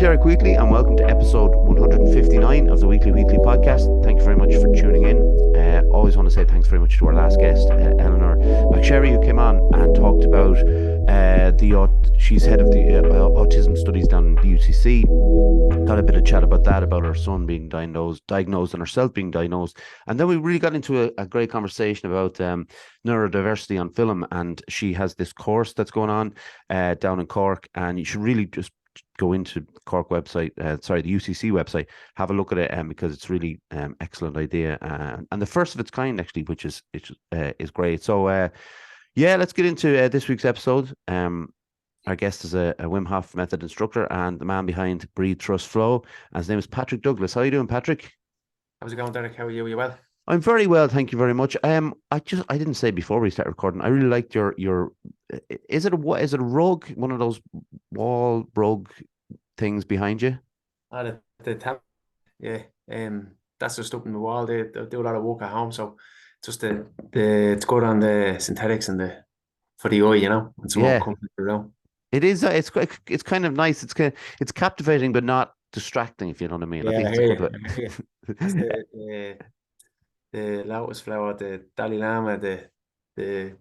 Derek Wheatley, and welcome to episode 159 of the Wheatley podcast. Thank you very much for tuning in. Always want to say thanks very much to our last guest, Eleanor McSherry, who came on and talked about she's head of the autism studies down in the UCC. Got a bit of chat about that, about her son being diagnosed, and herself being diagnosed. And then we really got into a great conversation about neurodiversity on film. And she has this course that's going on down in Cork, and you should really just go into Cork website, the UCC website, have a look at it, because it's really excellent idea, and the first of its kind actually, which is great. So let's get into this week's episode. Our guest is a Wim Hof method instructor and the man behind Breathe, Trust, Flow. And his name is Patrick Douglas. How are you doing, Patrick? How's it going, Derek? How are you? Are you well? I'm very well, thank you very much. I didn't say before we start recording, I really liked your is it a rug, one of those wall rug things behind you? The tap, yeah. That's just up in the wall. They do a lot of work at home, so just the it's good on the synthetics and the for the eye, it's more Yeah, comfortable around. it is. It's kind of nice. It's captivating, but not distracting, if you know what I mean. I Yeah, think I it's a hear good you. I hear you. That's way. the lotus flower, the Dalai Lama, the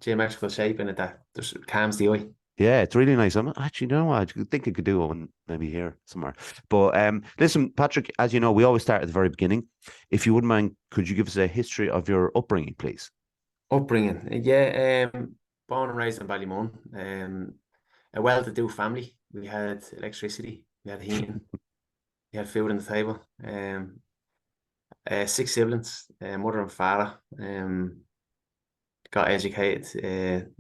geometrical shape in it that just calms the eye. Yeah, it's really nice. I'm actually, you know what, I think I could do one maybe here somewhere. But listen, Patrick, as you know, we always start at the very beginning. If you wouldn't mind, could you give us a history of your upbringing, please? Upbringing, yeah. Born and raised in Ballymun. A well-to-do family. We had electricity, we had heating, we had food on the table. Six siblings, mother and father. Got educated.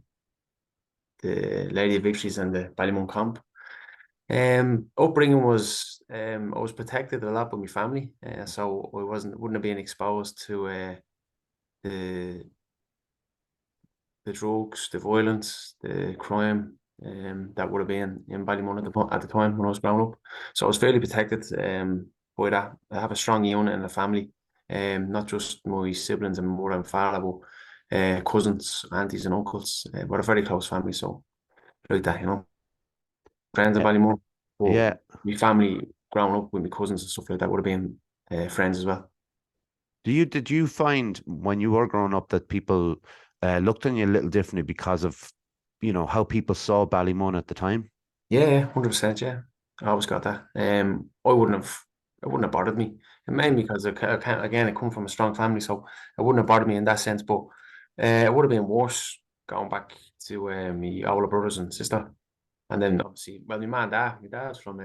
The Lady of Victories and the Ballymun Comp. Upbringing was I was protected a lot by my family, so I wouldn't have been exposed to the drugs, the violence, the crime that would have been in Ballymun at the time when I was growing up. So I was fairly protected by that. I have a strong unit in the family, not just my siblings and mother and father, but cousins, aunties and uncles. We're a very close family, so like that, friends in Uh, Ballymun. But yeah. my family growing up with my cousins and stuff like that would have been friends as well. Did you find when you were growing up that people looked on you a little differently because of, how people saw Ballymun at the time? Yeah, 100%. Yeah, I always got that. It wouldn't have bothered me. And mainly because again, I come from a strong family, so it wouldn't have bothered me in that sense. But it would have been worse going back to my older brothers and sister. And then obviously, well, my dad's from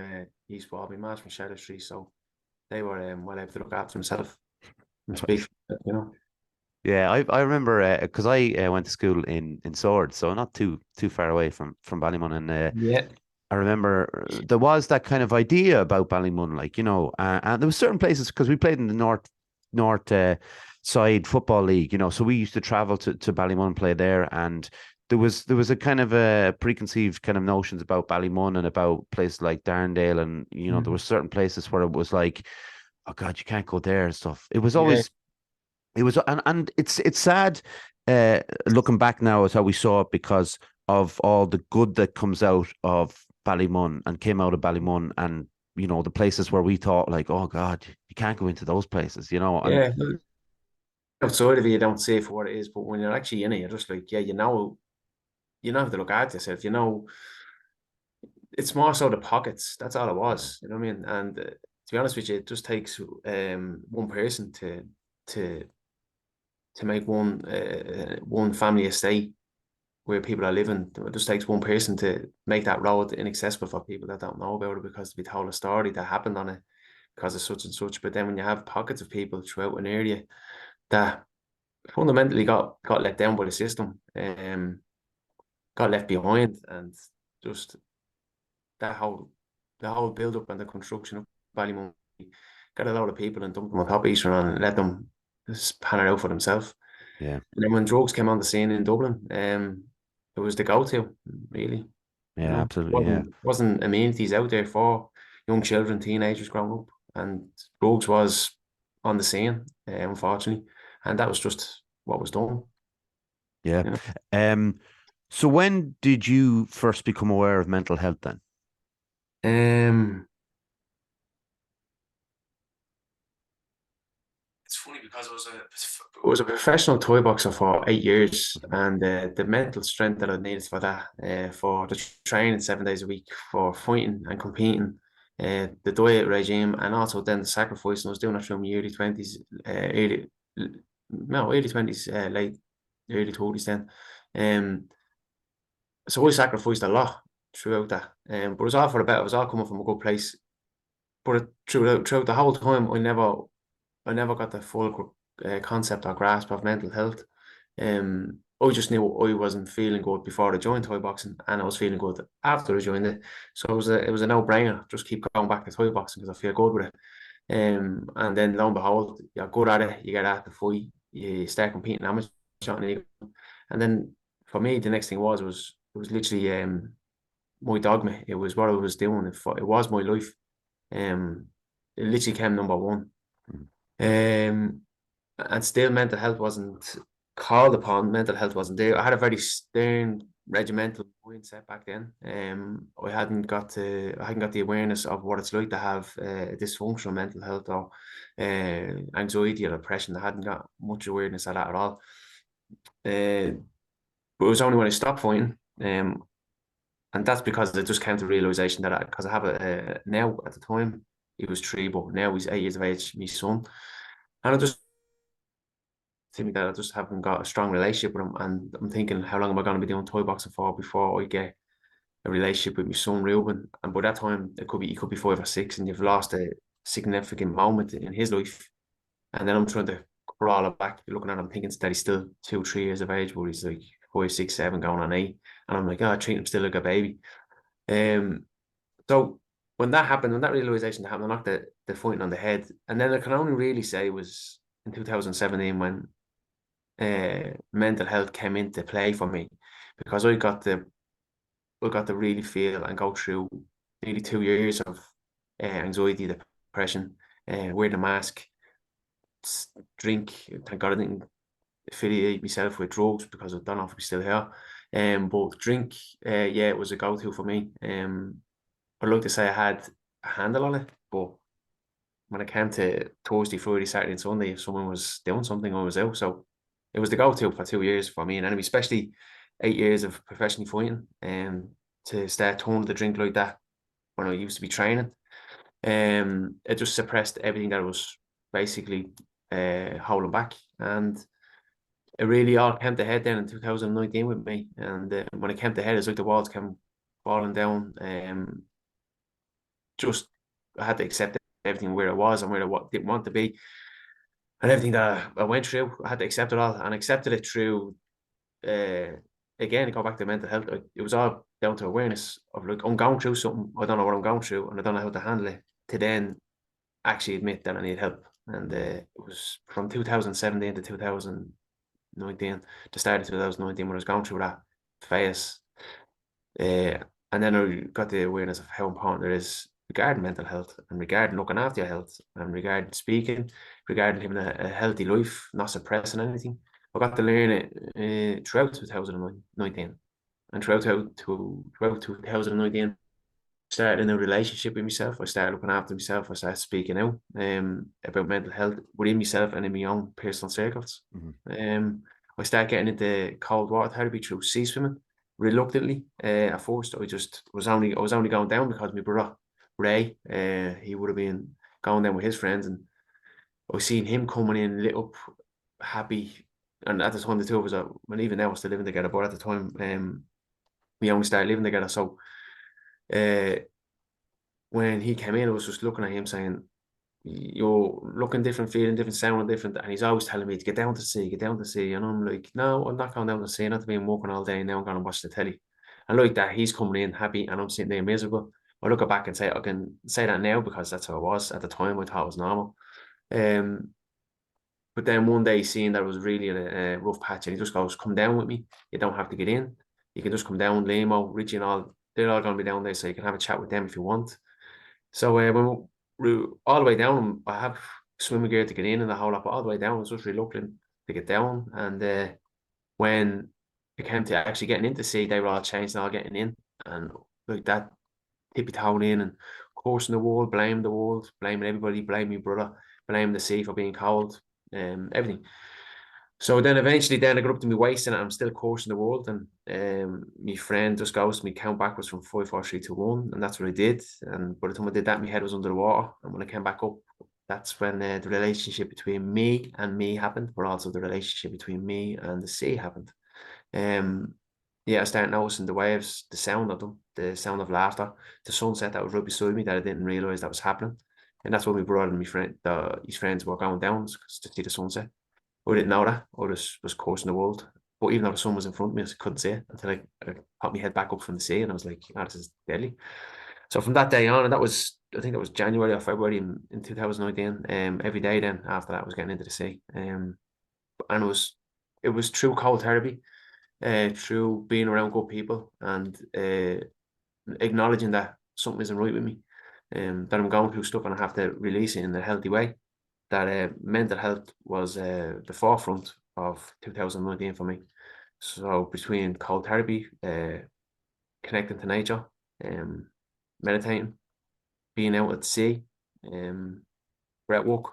East Wall, my mom's from Sherlock Street, so they were well able to look after themselves and speak, you know. Yeah, I remember because I went to school in Swords, so not too far away from Ballymun, and Yeah. I remember there was that kind of idea about Ballymun, like, and there was certain places because we played in the north side football league, so we used to travel to Ballymun and play there, and there was a kind of a preconceived kind of notions about Ballymun and about places like Darndale, and there were Mhm. certain places where it was like, oh God, you can't go there and stuff. Yeah. And it's sad looking back now as how we saw it because of all the good that comes out of Ballymun and came out of Ballymun, and the places where we thought like, oh God, you can't go into those places, and Yeah. Outside of it, you don't see it for what it is, but when you're actually in it, you're just like, yeah, you know how to look at yourself. It's more so the pockets. That's all it was. You know what I mean? And to be honest with you, it just takes one person to to make one family estate where people are living. It just takes one person to make that road inaccessible for people that don't know about it because we told a story that happened on it because of such and such. But then when you have pockets of people throughout an area that fundamentally got let down by the system, got left behind, and just that whole the whole build up and the construction of Ballymun got a lot of people and dumped them on top of each other and let them just pan it out for themselves. yeah, And then when drugs came on the scene in Dublin, it was the go-to, really. yeah, absolutely, yeah. Wasn't amenities out there for young children, teenagers growing up, and drugs was on the scene, unfortunately, and that was just what was done. Yeah. You know? So when did you first become aware of mental health then? Um, it's funny because I was a professional toy boxer for 8 years, and the mental strength that I needed for that, for the training 7 days a week, for fighting and competing, the diet regime, and also then the sacrifice. And I was doing it through my early twenties, early twenties, late early 30s then. So I sacrificed a lot throughout that. But it was all for the better. It was all coming from a good place. But throughout the whole time, I never got the full concept or grasp of mental health. I just knew I wasn't feeling good before I joined toy boxing, and I was feeling good after I joined it. So it was a no-brainer. Just keep going back to toy boxing because I feel good with it. And then lo and behold, you're good at it. You get at the fight. You start competing amateur, and then for me, the next thing was literally my dogma. It was what I was doing. It was my life. It literally came number one. Um, and still mental health wasn't called upon. Mental health wasn't there. I had a very stern regimental mindset back then. I hadn't got the awareness of what it's like to have dysfunctional mental health or anxiety or depression. I hadn't got much awareness of that at all. But it was only when I stopped fighting, and that's because I just came to the realization that because I have now at the time he was 3, but now he's 8 years of age, my son, and I just think that I just haven't got a strong relationship with him, and I'm thinking, how long am I going to be doing toy boxing for before I get a relationship with my son Ruben? And by that time, he could be 5 or 6, and you've lost a significant moment in his life, and then I'm trying to crawl it back, looking at him, thinking that he's still 2, 3 years of age, but he's like 5, 6, 7, going on 8, and I'm like, oh, I treat him still like a baby. So when that happened, when that realization happened, I knocked the fighting on the head. And then I can only really say was in 2017 when mental health came into play for me, because I got to really feel and go through nearly 2 years of anxiety, depression, wear the mask, drink. Thank God I didn't affiliate myself with drugs because I don't know if we're still here. But drink, yeah, it was a go-to for me. I'd like to say I had a handle on it, but when it came to Thursday, Friday, Saturday, and Sunday, if someone was doing something, I was out. So it was the go-to for 2 years for me and enemy, especially 8 years of professionally fighting, and to start turning the drink like that when I used to be training. It just suppressed everything that was basically holding back. And it really all came to head then in 2019 with me. And when it came to head, it's like the walls came falling down. Just I had to accept everything where it was and where I didn't want to be, and everything that I went through. I had to accept it all, and accepted it through. Again, go back to mental health. It was all down to awareness of, like, I'm going through something. I don't know what I'm going through, and I don't know how to handle it. To then actually admit that I need help. And it was from 2017 to 2019, the start of 2019, when I was going through that phase. And then I got the awareness of how important it is regarding mental health, and regarding looking after your health, and regarding speaking, regarding living a healthy life, not suppressing anything. I got to learn it throughout 2019, and throughout 2019, started a new relationship with myself. I started looking after myself. I started speaking out about mental health within myself and in my own personal circles. I started getting into cold water therapy through sea swimming reluctantly. At first, I was only going down because my brother Ray, he would have been going down with his friends, and I was seeing him coming in lit up, happy. And at the time, the two of us, well, even now we're still living together, but at the time, we only started living together. So when he came in, I was just looking at him saying, you're looking different, feeling different, sounding different. And he's always telling me to get down to sea, get down to sea. And I'm like, no, I'm not going down to sea. Not to be working all day. Now I'm going to watch the telly. And like that, he's coming in happy and I'm sitting there miserable. I look back and say, I can say that now because that's how it was. At the time, I thought it was normal. But then one day, seeing that it was really in a rough patch, and he just goes, come down with me. You don't have to get in. You can just come down, Limo, Richie and all. They're all going to be down there, so you can have a chat with them if you want. So when we all the way down, I have swimming gear to get in and the whole lot, but all the way down, I was just reluctant to get down. And when it came to actually getting into sea, they were all changed and all getting in. And like that, tippy-toeing in and cursing the world, blaming everybody, blame my brother, blame the sea for being cold, everything. So then eventually I got up to my waist and I'm still coursing the world. And my friend just goes to me, count backwards from 5, 4, 3, 2, 1. And that's what I did. And by the time I did that, my head was under the water. And when I came back up, that's when the relationship between me and me happened, but also the relationship between me and the sea happened. Yeah, I started noticing the waves, the sound of them, the sound of laughter, the sunset that was right beside me that I didn't realize that was happening. And that's when my brother and my friend, his friends were going down to see the sunset. I didn't know that. I was coursing the world. But even though the sun was in front of me, I couldn't see it until I popped my head back up from the sea and I was like, oh, this is deadly. So from that day on, and I think that was January or February in 2019, every day then after that I was getting into the sea. And it was through cold therapy, through being around good people and acknowledging that something isn't right with me, that I'm going through stuff and I have to release it in a healthy way. That mental health was the forefront of 2019 for me. So between cold therapy, connecting to nature, meditating, being out at sea, breathwork,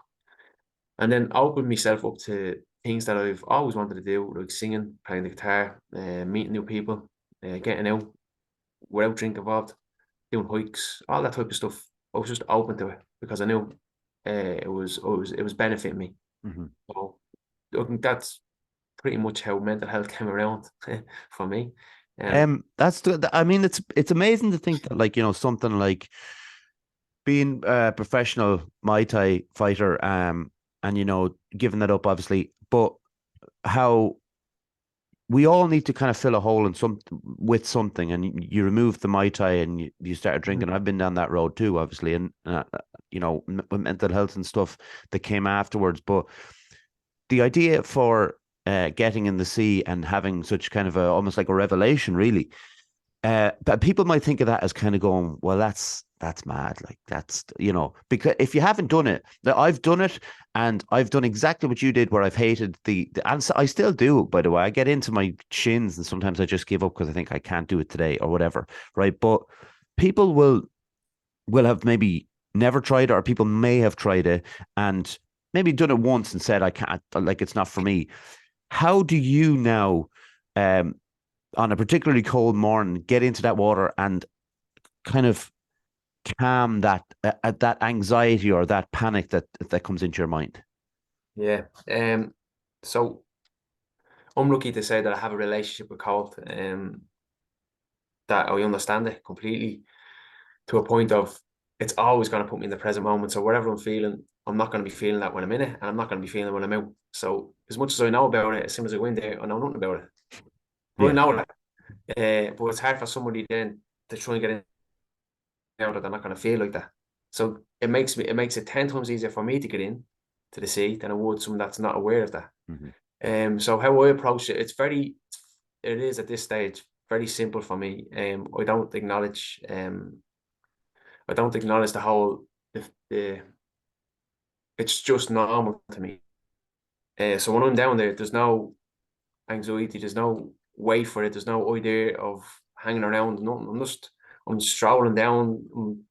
and then opening myself up to things that I've always wanted to do, like singing, playing the guitar, meeting new people, getting out without drink involved, doing hikes, all that type of stuff. I was just open to it because I knew it was benefiting me. Mm-hmm. So I think that's pretty much how mental health came around for me. I mean, it's amazing to think that, like, something like being a professional Muay Thai fighter, and giving that up, obviously, but how we all need to kind of fill a hole with something, and you remove the Muay Thai and you start drinking. I've been down that road too, obviously, and with mental health and stuff that came afterwards. But the idea for getting in the sea and having such kind of almost like a revelation, really. But people might think of that as kind of going, well, that's mad. Like that's, because if you haven't done it, I've done it and I've done exactly what you did where I've hated and I still do, by the way. I get into my shins and sometimes I just give up because I think I can't do it today or whatever. Right. But people will have maybe never tried it, or people may have tried it and maybe done it once and said, I can't, like, it's not for me. How do you now, on a particularly cold morning, get into that water and kind of calm that anxiety or that panic that comes into your mind? Yeah. So I'm lucky to say that I have a relationship with cold, that I understand it completely to a point of it's always going to put me in the present moment. So whatever I'm feeling, I'm not going to be feeling that when I'm in it, and I'm not going to be feeling it when I'm out. So as much as I know about it, as soon as I go in there, I know nothing about it. But I know that. But it's hard for somebody then to try and get in out that they're not going to feel like that. So it makes it 10 times easier for me to get in to the sea than it would someone that's not aware of that. Mm-hmm. So how I approach it, it is at this stage very simple for me. I don't acknowledge the whole the it's just normal to me. So when I'm down there, there's no anxiety, there's no wait for it, there's no idea of hanging around. Nothing. I'm strolling down.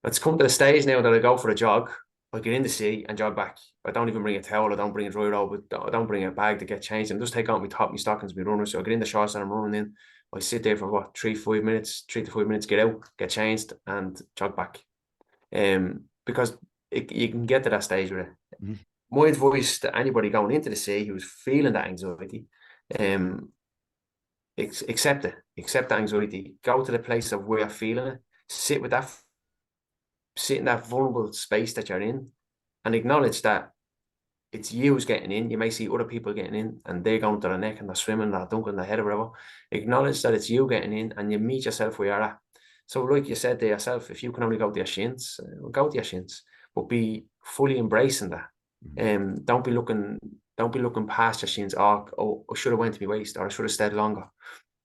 It's come to the stage now that I go for a jog. I get in the sea and jog back. I don't even bring a towel. I don't bring a dry robe. I don't bring a bag to get changed. And just take out my top, my stockings, my runners. So I get in the shorts and I'm running in. I sit there for what, 3 to 5 minutes, get out, get changed, and jog back. Because you can get to that stage with it. Mm-hmm. My advice to anybody going into the sea who's feeling that anxiety, accept it. Accept the anxiety. Go to the place of where you're feeling it. Sit in that vulnerable space that you're in and acknowledge that it's you who's getting in. You may see other people getting in and they're going to their neck and they're swimming, they're dunking their head or whatever. Acknowledge that it's you getting in and you meet yourself where you're at. So like you said to yourself, if you can only go to your shins, go to your shins, but be fully embracing that. Don't be looking past your shins. Oh, I should have went to my waist, or I should have stayed longer.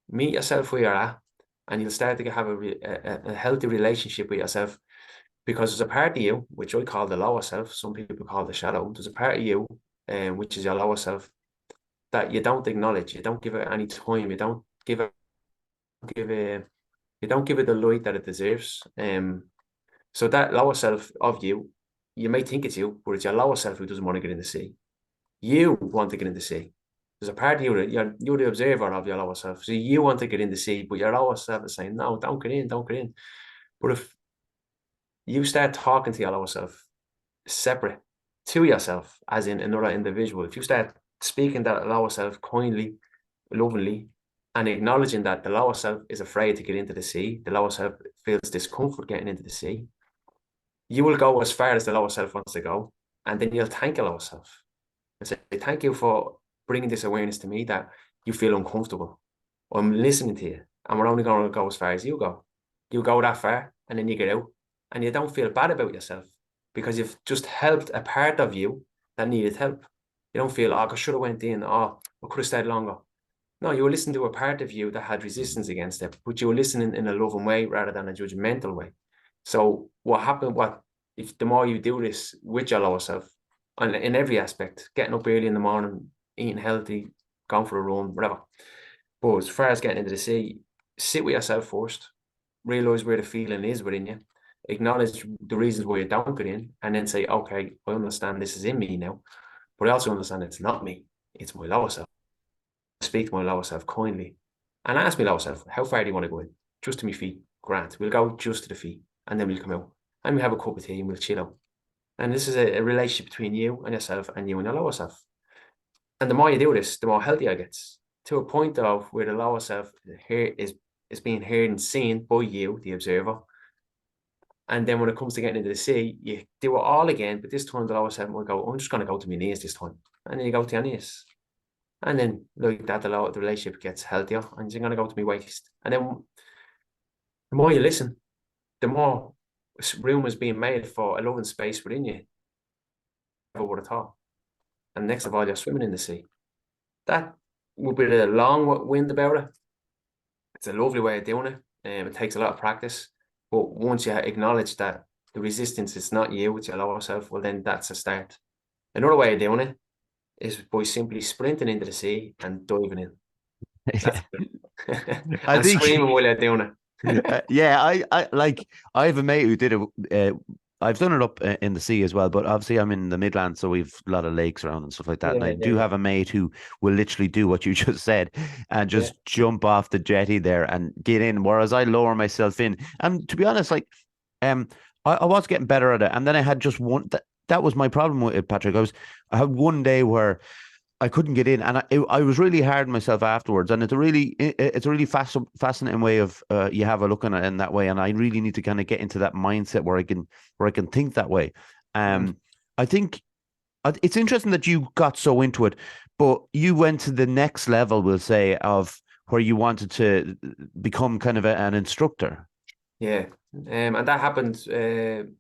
Meet yourself where you're at and you'll start to have a healthy relationship with yourself. Because there's a part of you, which I call the lower self, some people call the shadow. There's a part of you, which is your lower self, that you don't acknowledge. You don't give it any time. You don't give it the light that it deserves. So that lower self of you, you may think it's you, but it's your lower self who doesn't want to get in the sea. You want to get in the sea. There's a part of you that you're the observer of your lower self. So you want to get in the sea, but your lower self is saying, no, don't get in, don't get in. But if you start talking to your lower self separate to yourself, as in another individual, if you start speaking that lower self kindly, lovingly, and acknowledging that the lower self is afraid to get into the sea, the lower self feels discomfort getting into the sea, you will go as far as the lower self wants to go. And then you'll thank your lower self and say, thank you for bringing this awareness to me that you feel uncomfortable. I'm listening to you, and we're only going to go as far as you go. You go that far, and then you get out, and you don't feel bad about yourself because you've just helped a part of you that needed help. You don't feel, oh, I should have went in, oh, I could have stayed longer. No, you were listening to a part of you that had resistance against it, but you were listening in a loving way rather than a judgmental way. So what happened, if the more you do this with your lower self, and in every aspect, getting up early in the morning, eating healthy, going for a run, whatever. But as far as getting into the sea, sit with yourself first, realize where the feeling is within you, acknowledge the reasons why you don't get in, and then say, okay, I understand this is in me now, but I also understand it's not me, it's my lower self. Speak to my lower self kindly and ask my lower self, how far do you want to go in? Just to my feet, grant. We'll go just to the feet, and then we'll come out and we'll have a cup of tea and we'll chill out. And this is a relationship between you and yourself and you and your lower self. And the more you do this, the more healthier it gets, to a point of where the lower self is being heard and seen by you, the observer. And then when it comes to getting into the sea, you do it all again, but this time the lower self will go, I'm just going to go to my knees this time. And then you go to your knees. And then like that, the relationship gets healthier, and you're going to go to my waist. And then the more you listen, the more room is being made for a loving space within you. Never would have thought. And next of all, you're swimming in the sea. That would be the long wind about it. It's a lovely way of doing it. It takes a lot of practice. But once you acknowledge that the resistance is not you, it's your lower self, well, then that's a start. Another way of doing it is by simply sprinting into the sea and diving in. That's it. I And think screaming while you're doing it. yeah, I have a mate who did it. I've done it up in the sea as well, but obviously I'm in the Midlands, so we've a lot of lakes around and stuff like that. And I do Yeah. have a mate who will literally do what you just said and Yeah. just jump off the jetty there and get in, whereas I lower myself in. And to be honest, like, um, I was getting better at it, and then I had just one. That was my problem with it, Patrick. I had one day where I couldn't get in, and I was really hard on myself afterwards. And it's a really fascinating way of you have a look at it in that way. And I really need to kind of get into that mindset where I can think that way. Mm. I think it's interesting that you got so into it, but you went to the next level, we'll say, of where you wanted to become kind of an instructor. Yeah. And that happened in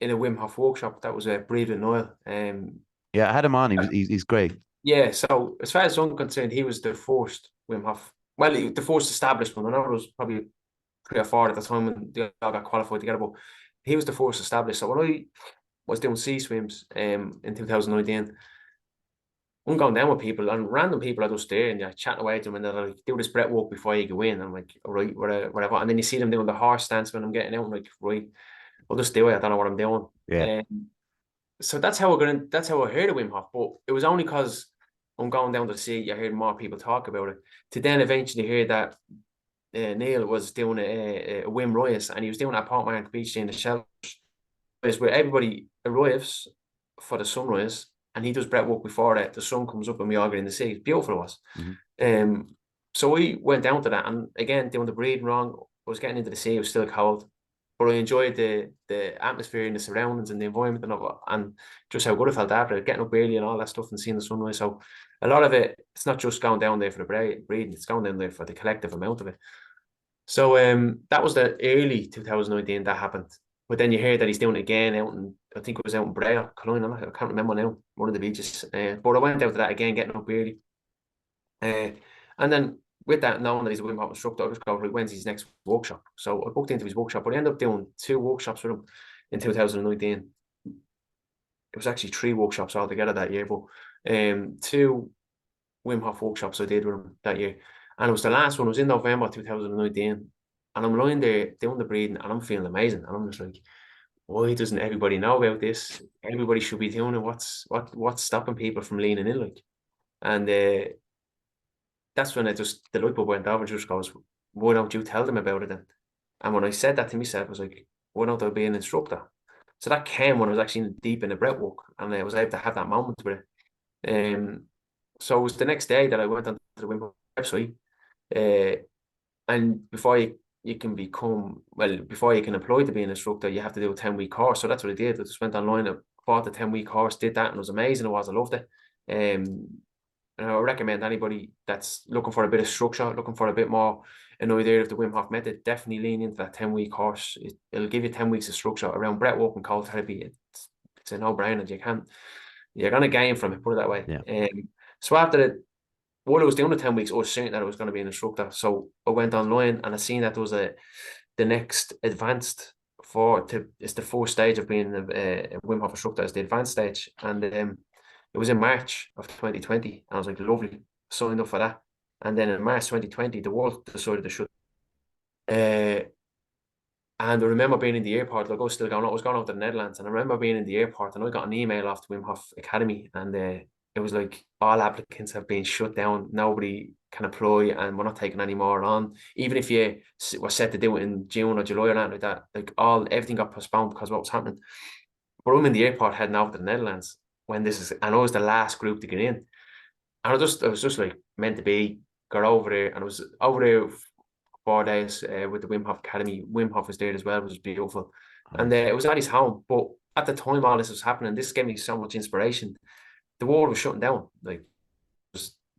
a Wim Hof workshop. That was a breathing oil. Yeah, I had him on. He's great. Yeah, so as far as I'm concerned, he was the first Wim Hof. Well, the first established one. I know there was probably 3 or 4 at the time when they all got qualified together, but he was the first established. So when I was doing sea swims in 2019, I'm going down with people, and random people are just there and you're chatting away to them, and they're like, do this breath walk before you go in. I'm like, all right, whatever. And then you see them doing the horse stance when I'm getting out. I'm like, right, I'll just do it. I don't know what I'm doing. Yeah. So that's how I heard of Wim Hof. But it was only because I'm going down to see, you heard more people talk about it, to then eventually hear that Neil was doing a Wim rise, and he was doing it at Port Mark Beach in the shelters, where everybody arrives for the sunrise, and he does breath work before that. The sun comes up and we all get in the sea. It's beautiful, it was. Mm-hmm. So we went down to that, and again, doing the breathing wrong. I was getting into the sea. It was still cold, but I enjoyed the atmosphere and the surroundings and the environment and just how good I felt after it, getting up early and all that stuff and seeing the sunrise. So a lot of it, it's not just going down there for the breathing, it's going down there for the collective amount of it. So that was the early 2019 that happened. But then you hear that he's doing it again out in, I think it was out in Brea, Cologne, I can't remember now, one of the beaches. But I went out to that again, getting up early. And then with that, knowing that he's a Wim Hof instructor, I just go, when's his next workshop? So I booked into his workshop, but I ended up doing 2 workshops with him in 2019. It was actually 3 workshops altogether that year, but 2 Wim Hof workshops I did with him that year. And it was the last one, it was in November 2019. And I'm lying there doing the breathing and I'm feeling amazing. And I'm just like, why doesn't everybody know about this? Everybody should be doing it. What's stopping people from leaning in, like? And that's when the light bulb went off and just goes, why don't you tell them about it then? And when I said that to myself, I was like, why don't I be an instructor? So that came when I was actually deep in the breathwork, and I was able to have that moment with it. So it was the next day that I went onto the Wim Hof website. And you can before you can apply to be an instructor, you have to do a 10-week course. So that's what I did. I just went online, I bought the 10-week course, did that, and it was amazing. I loved it. And I would recommend anybody that's looking for a bit of structure, looking for a bit more an idea of the Wim Hof method, definitely lean into that 10-week course. It'll give you 10 weeks of structure around breathwork and cold therapy. It's a no-brainer. You're going to gain from it, put it that way. Yeah. So while I was doing the 10 weeks, I was certain that I was going to be an instructor. So I went online and I seen that there was the next advanced it's the fourth stage of being a Wim Hof instructor, is the advanced stage. And it was in March of 2020. And I was like, lovely, signed up for that. And then in March 2020, the world decided to shut. And I remember being in the airport, like I was going out to the Netherlands, and I remember being in the airport and I got an email off the Wim Hof Academy, and it was like, all applicants have been shut down. Nobody can apply, and we're not taking any more on. Even if you were set to do it in June or July or anything like that, like everything got postponed because of what was happening. But I'm in the airport heading out to the Netherlands and I was the last group to get in. And I was just like meant to be, got over there, and I was over there 4 days with the Wim Hof Academy. Wim Hof was there as well, it was beautiful. Nice. And it was at his home. But at the time all this was happening, this gave me so much inspiration. The world was shutting down. Like,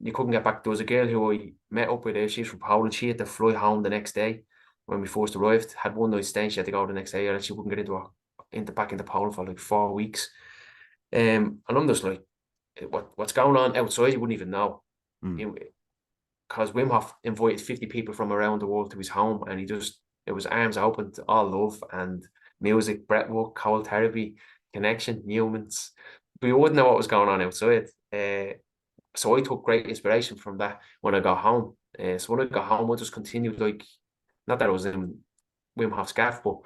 you couldn't get back. There was a girl who I met up with, she's from Poland. She had to fly home the next day when we first arrived. Had one night stay, she had to go the next day, and she wouldn't get back into Poland for like 4 weeks. And I'm just like, what's going on outside? You wouldn't even know. Because Wim Hof invited 50 people from around the world to his home, and it was arms open to all love and music, breathwork, cold therapy, connection, humans. But you wouldn't know what was going on outside. So I took great inspiration from that when I got home. So when I got home, I just continued, like, not that I was in Wim Hof's gaff, but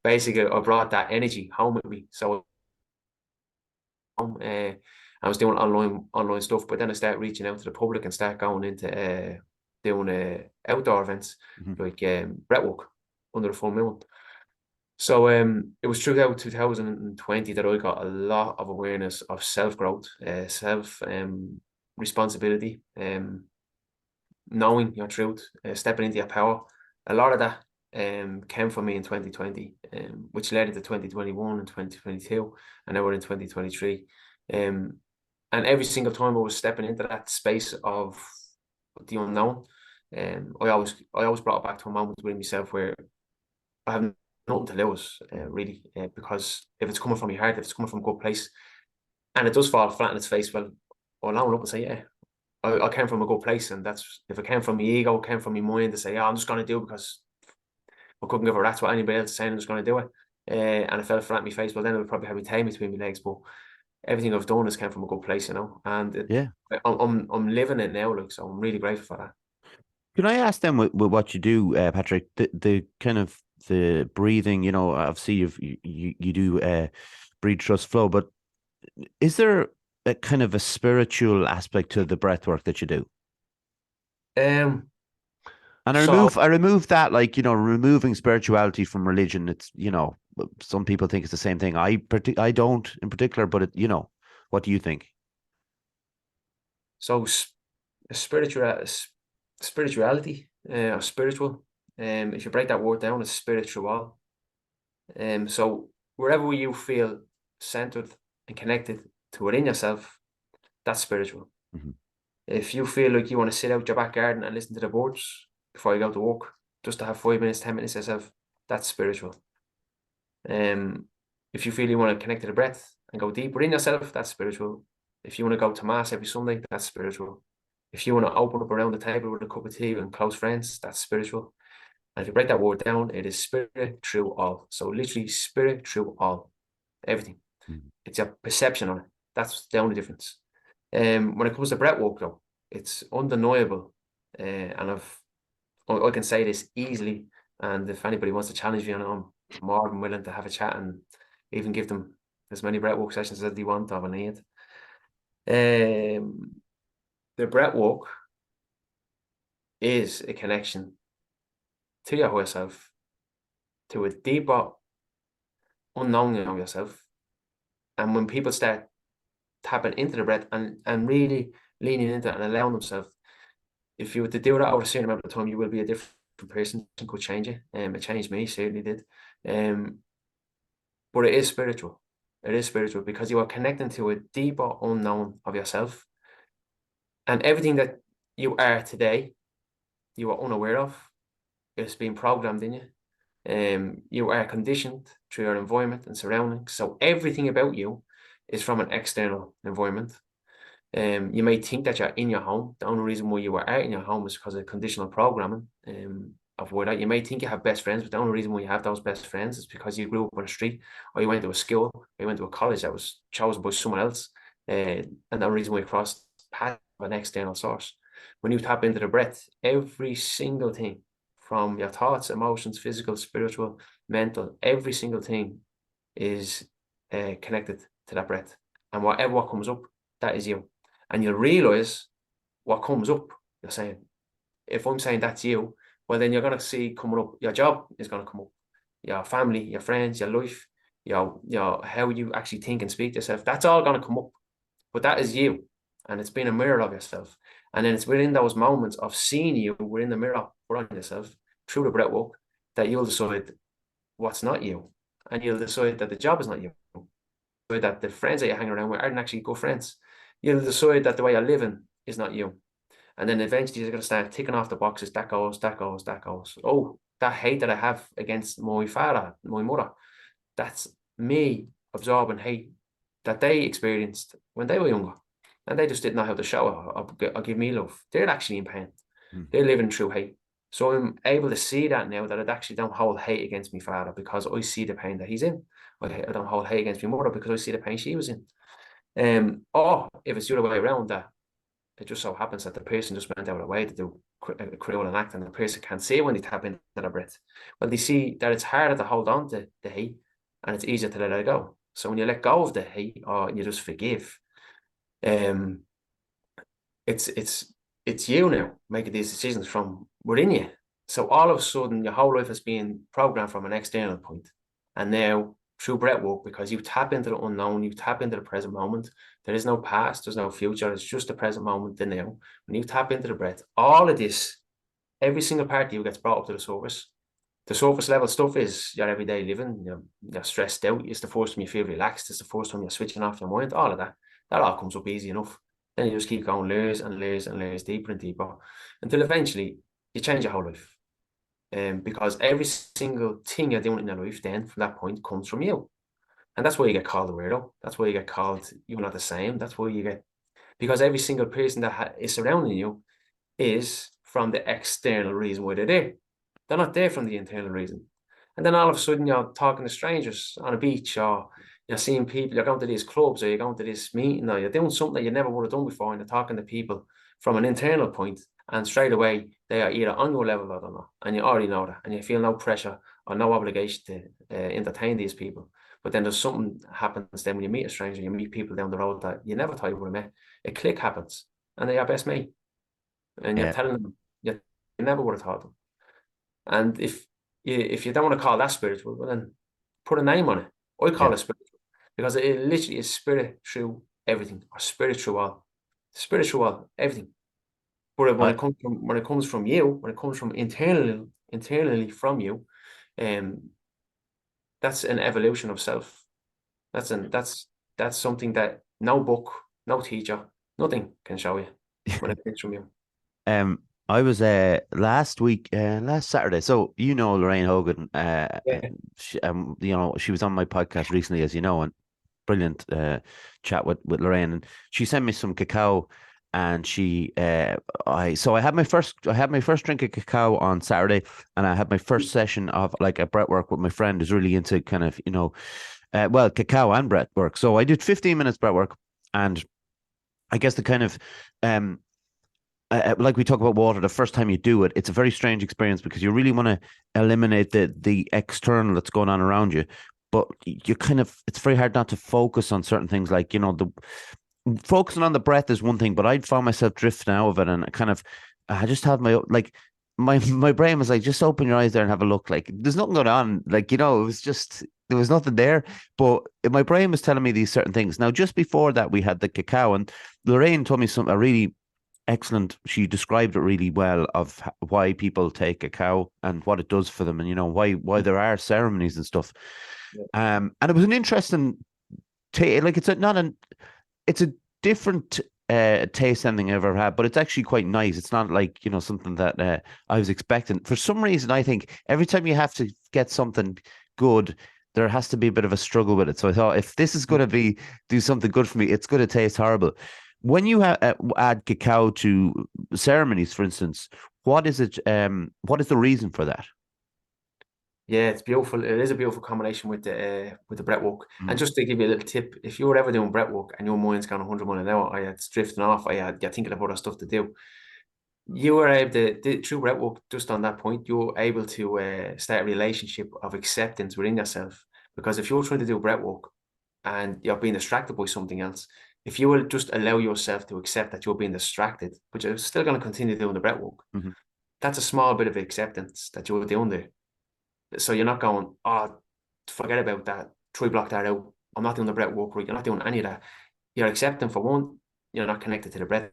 basically I brought that energy home with me. So I was doing online stuff, but then I started reaching out to the public and start going into doing outdoor events, like breathwork under the full moon. So it was throughout 2020 that I got a lot of awareness of self-growth, self responsibility, knowing your truth, stepping into your power. A lot of that came from me in 2020, which led into 2021 and 2022, and now we're in 2023. And every single time I was stepping into that space of the unknown, I always brought it back to a moment with myself where I have nothing to lose, really, because if it's coming from your heart, if it's coming from a good place, and it does fall flat on its face, well, I'll own up and say, yeah, I came from a good place, and that's, if it came from my ego, it came from my mind to say, yeah, I'm just going to do it because I couldn't give a rat's what anybody else is saying, I'm just going to do it. And I fell flat on my face, well, then it would probably have my tail between my legs. But everything I've done has come from a good place, and I'm living it now, like, so I'm really grateful for that. Can I ask them with what you do, Patrick, the kind of the breathing, obviously you do breathe, trust, flow, but is there a kind of a spiritual aspect to the breath work that you do? And I remove that, like, removing spirituality from religion. It's, some people think it's the same thing. I don't in particular, but what do you think? So spirituality, or spiritual, if you break that word down, it's spiritual. So wherever you feel centered and connected to within yourself, that's spiritual. If you feel like you want to sit out your back garden and listen to the birds before you go to work, just to have 5 minutes, 10 minutes yourself, that's spiritual. If you feel you want to connect to the breath and go deeper in yourself, that's spiritual. If you want to go to mass every Sunday, that's spiritual. If you want to open up around the table with a cup of tea and close friends, that's spiritual. And if you break that word down, it is spirit through all. So literally spirit through all, everything. It's your perception on it. That's the only difference. When it comes to breathwork, though, it's undeniable, and I can say this easily. And if anybody wants to challenge me on it, I'm more than willing to have a chat and even give them as many breathwork sessions as they want or need. The breathwork is a connection to your higher self, to a deeper unknown of yourself. And when people start tapping into the breath and really leaning into it and allowing themselves, if you were to do that over a certain amount of time, you will be a different person. It could change you. It changed me, certainly did. But it is spiritual. It is spiritual because you are connecting to a deeper unknown of yourself. And everything that you are today, you are unaware of. It's been programmed in you. You are conditioned through your environment and surroundings. So everything about you is from an external environment. You may think that you're in your home. The only reason why you are out in your home is because of conditional programming. Avoid that. You may think you have best friends, but the only reason why you have those best friends is because you grew up on a street, or you went to a school, or you went to a college that was chosen by someone else. And the reason why you crossed paths of an external source. When you tap into the breath, every single thing from your thoughts, emotions, physical, spiritual, mental, every single thing is connected to that breath. And whatever comes up, that is you. And you'll realize what comes up, you're saying. If I'm saying that's you, well, then you're going to see coming up, your job is going to come up, your family, your friends, your life, your how you actually think and speak to yourself. That's all going to come up. But that is you. And it's been a mirror of yourself. And then it's within those moments of seeing you within the mirror on yourself through the breathwork that you'll decide what's not you. And you'll decide that the job is not you. That the friends that you're hanging around with aren't actually good friends. You'll decide that the way you're living is not you. And then eventually you're going to start ticking off the boxes. That goes, that goes, that goes. Oh, that hate that I have against my father, my mother, that's me absorbing hate that they experienced when they were younger. And they just didn't know how to show it or give me love. They're actually in pain. They're living through hate. So I'm able to see that now, that I actually don't hold hate against my father because I see the pain that he's in. I don't hold hate against my mother because I see the pain she was in. Or if it's the other way around, that it just so happens that the person just went out of the way to do a cruel act, and the person can't see when they tap into their breath. Well, they see that it's harder to hold on to the hate, and it's easier to let it go. So when you let go of the hate, or you just forgive, it's you now making these decisions from within you. So all of a sudden, your whole life has been programmed from an external point, and now through breathwork, because you tap into the unknown, you tap into the present moment. There is no past, there's no future. It's just the present moment, the now. When you tap into the breath, all of this, every single part of you gets brought up to the surface. The surface level stuff is your everyday living. You're stressed out. It's the first time you feel relaxed. It's the first time you're switching off your mind. All of that. That all comes up easy enough. Then you just keep going layers and layers and layers, deeper and deeper, until eventually you change your whole life. Because every single thing you're doing in your life then from that point comes from you. And that's why you get called a weirdo. That's why you get called you're not the same. That's why you get, because every single person that is surrounding you is from the external reason why they're there. They're not there from the internal reason. And then all of a sudden you're talking to strangers on a beach, or you're seeing people, you're going to these clubs, or you're going to this meeting, or you're doing something that you never would have done before, and you're talking to people from an internal point, and straight away they are either on your level or not, and you already know that, and you feel no pressure or no obligation to entertain these people. But then there's something happens then when you meet a stranger, you meet people down the road that you never thought you would have met. A click happens, and they are best mate, and you're telling them you never would have thought them. And if you don't want to call that spiritual, well then put a name on it. I call it spiritual because it literally is spirit through everything, or spirit through all, everything. But when it comes from you, when it comes from internally from you, that's an evolution of self. That's something that no book, no teacher, nothing can show you when it comes from you. I was last Saturday. So Lorraine Hogan. She, she was on my podcast recently, as you know, and brilliant chat with Lorraine, and she sent me some cacao, and I had my first drink of cacao on Saturday, and I had my first session of like a breathwork with my friend who's really into kind of cacao and breathwork. So I did 15 minutes breathwork, and I guess the kind of like we talk about water, the first time you do it, it's a very strange experience because you really want to eliminate the external that's going on around you. but you kind of, it's very hard not to focus on certain things, like, the focusing on the breath is one thing, but I'd found myself drifting out of it, and I just have my brain was like, just open your eyes there and have a look. Like, there's nothing going on. Like, it was just, there was nothing there. But my brain was telling me these certain things. Now, just before that, we had the cacao, and Lorraine told me something a really excellent. She described it really well of why people take cacao and what it does for them, and why there are ceremonies and stuff. Yeah. And it was an interesting take. Like, it's a different taste than anything I've ever had, but it's actually quite nice. It's not like, something that I was expecting. For some reason, I think every time you have to get something good, there has to be a bit of a struggle with it. So I thought, if this is going to do something good for me, it's going to taste horrible. When you add cacao to ceremonies, for instance, what is it? What is the reason for that? Yeah, it's beautiful. It is a beautiful combination with the breathwork. And Mm. just to give you a little tip, if you were ever doing breathwork and your mind's gone 100 miles an hour, or it's drifting off, or you're thinking of other stuff to do, you were able to, through breathwork, just on that point, you're able to start a relationship of acceptance within yourself. Because if you're trying to do breathwork and you're being distracted by something else, if you will just allow yourself to accept that you're being distracted, but you're still going to continue doing the breathwork, Mm-hmm. that's a small bit of acceptance that you're doing there. So you're not going, oh, forget about that. Try block that out. I'm not doing the breath work right. You're not doing any of that. You're accepting, for one, you're not connected to the breath,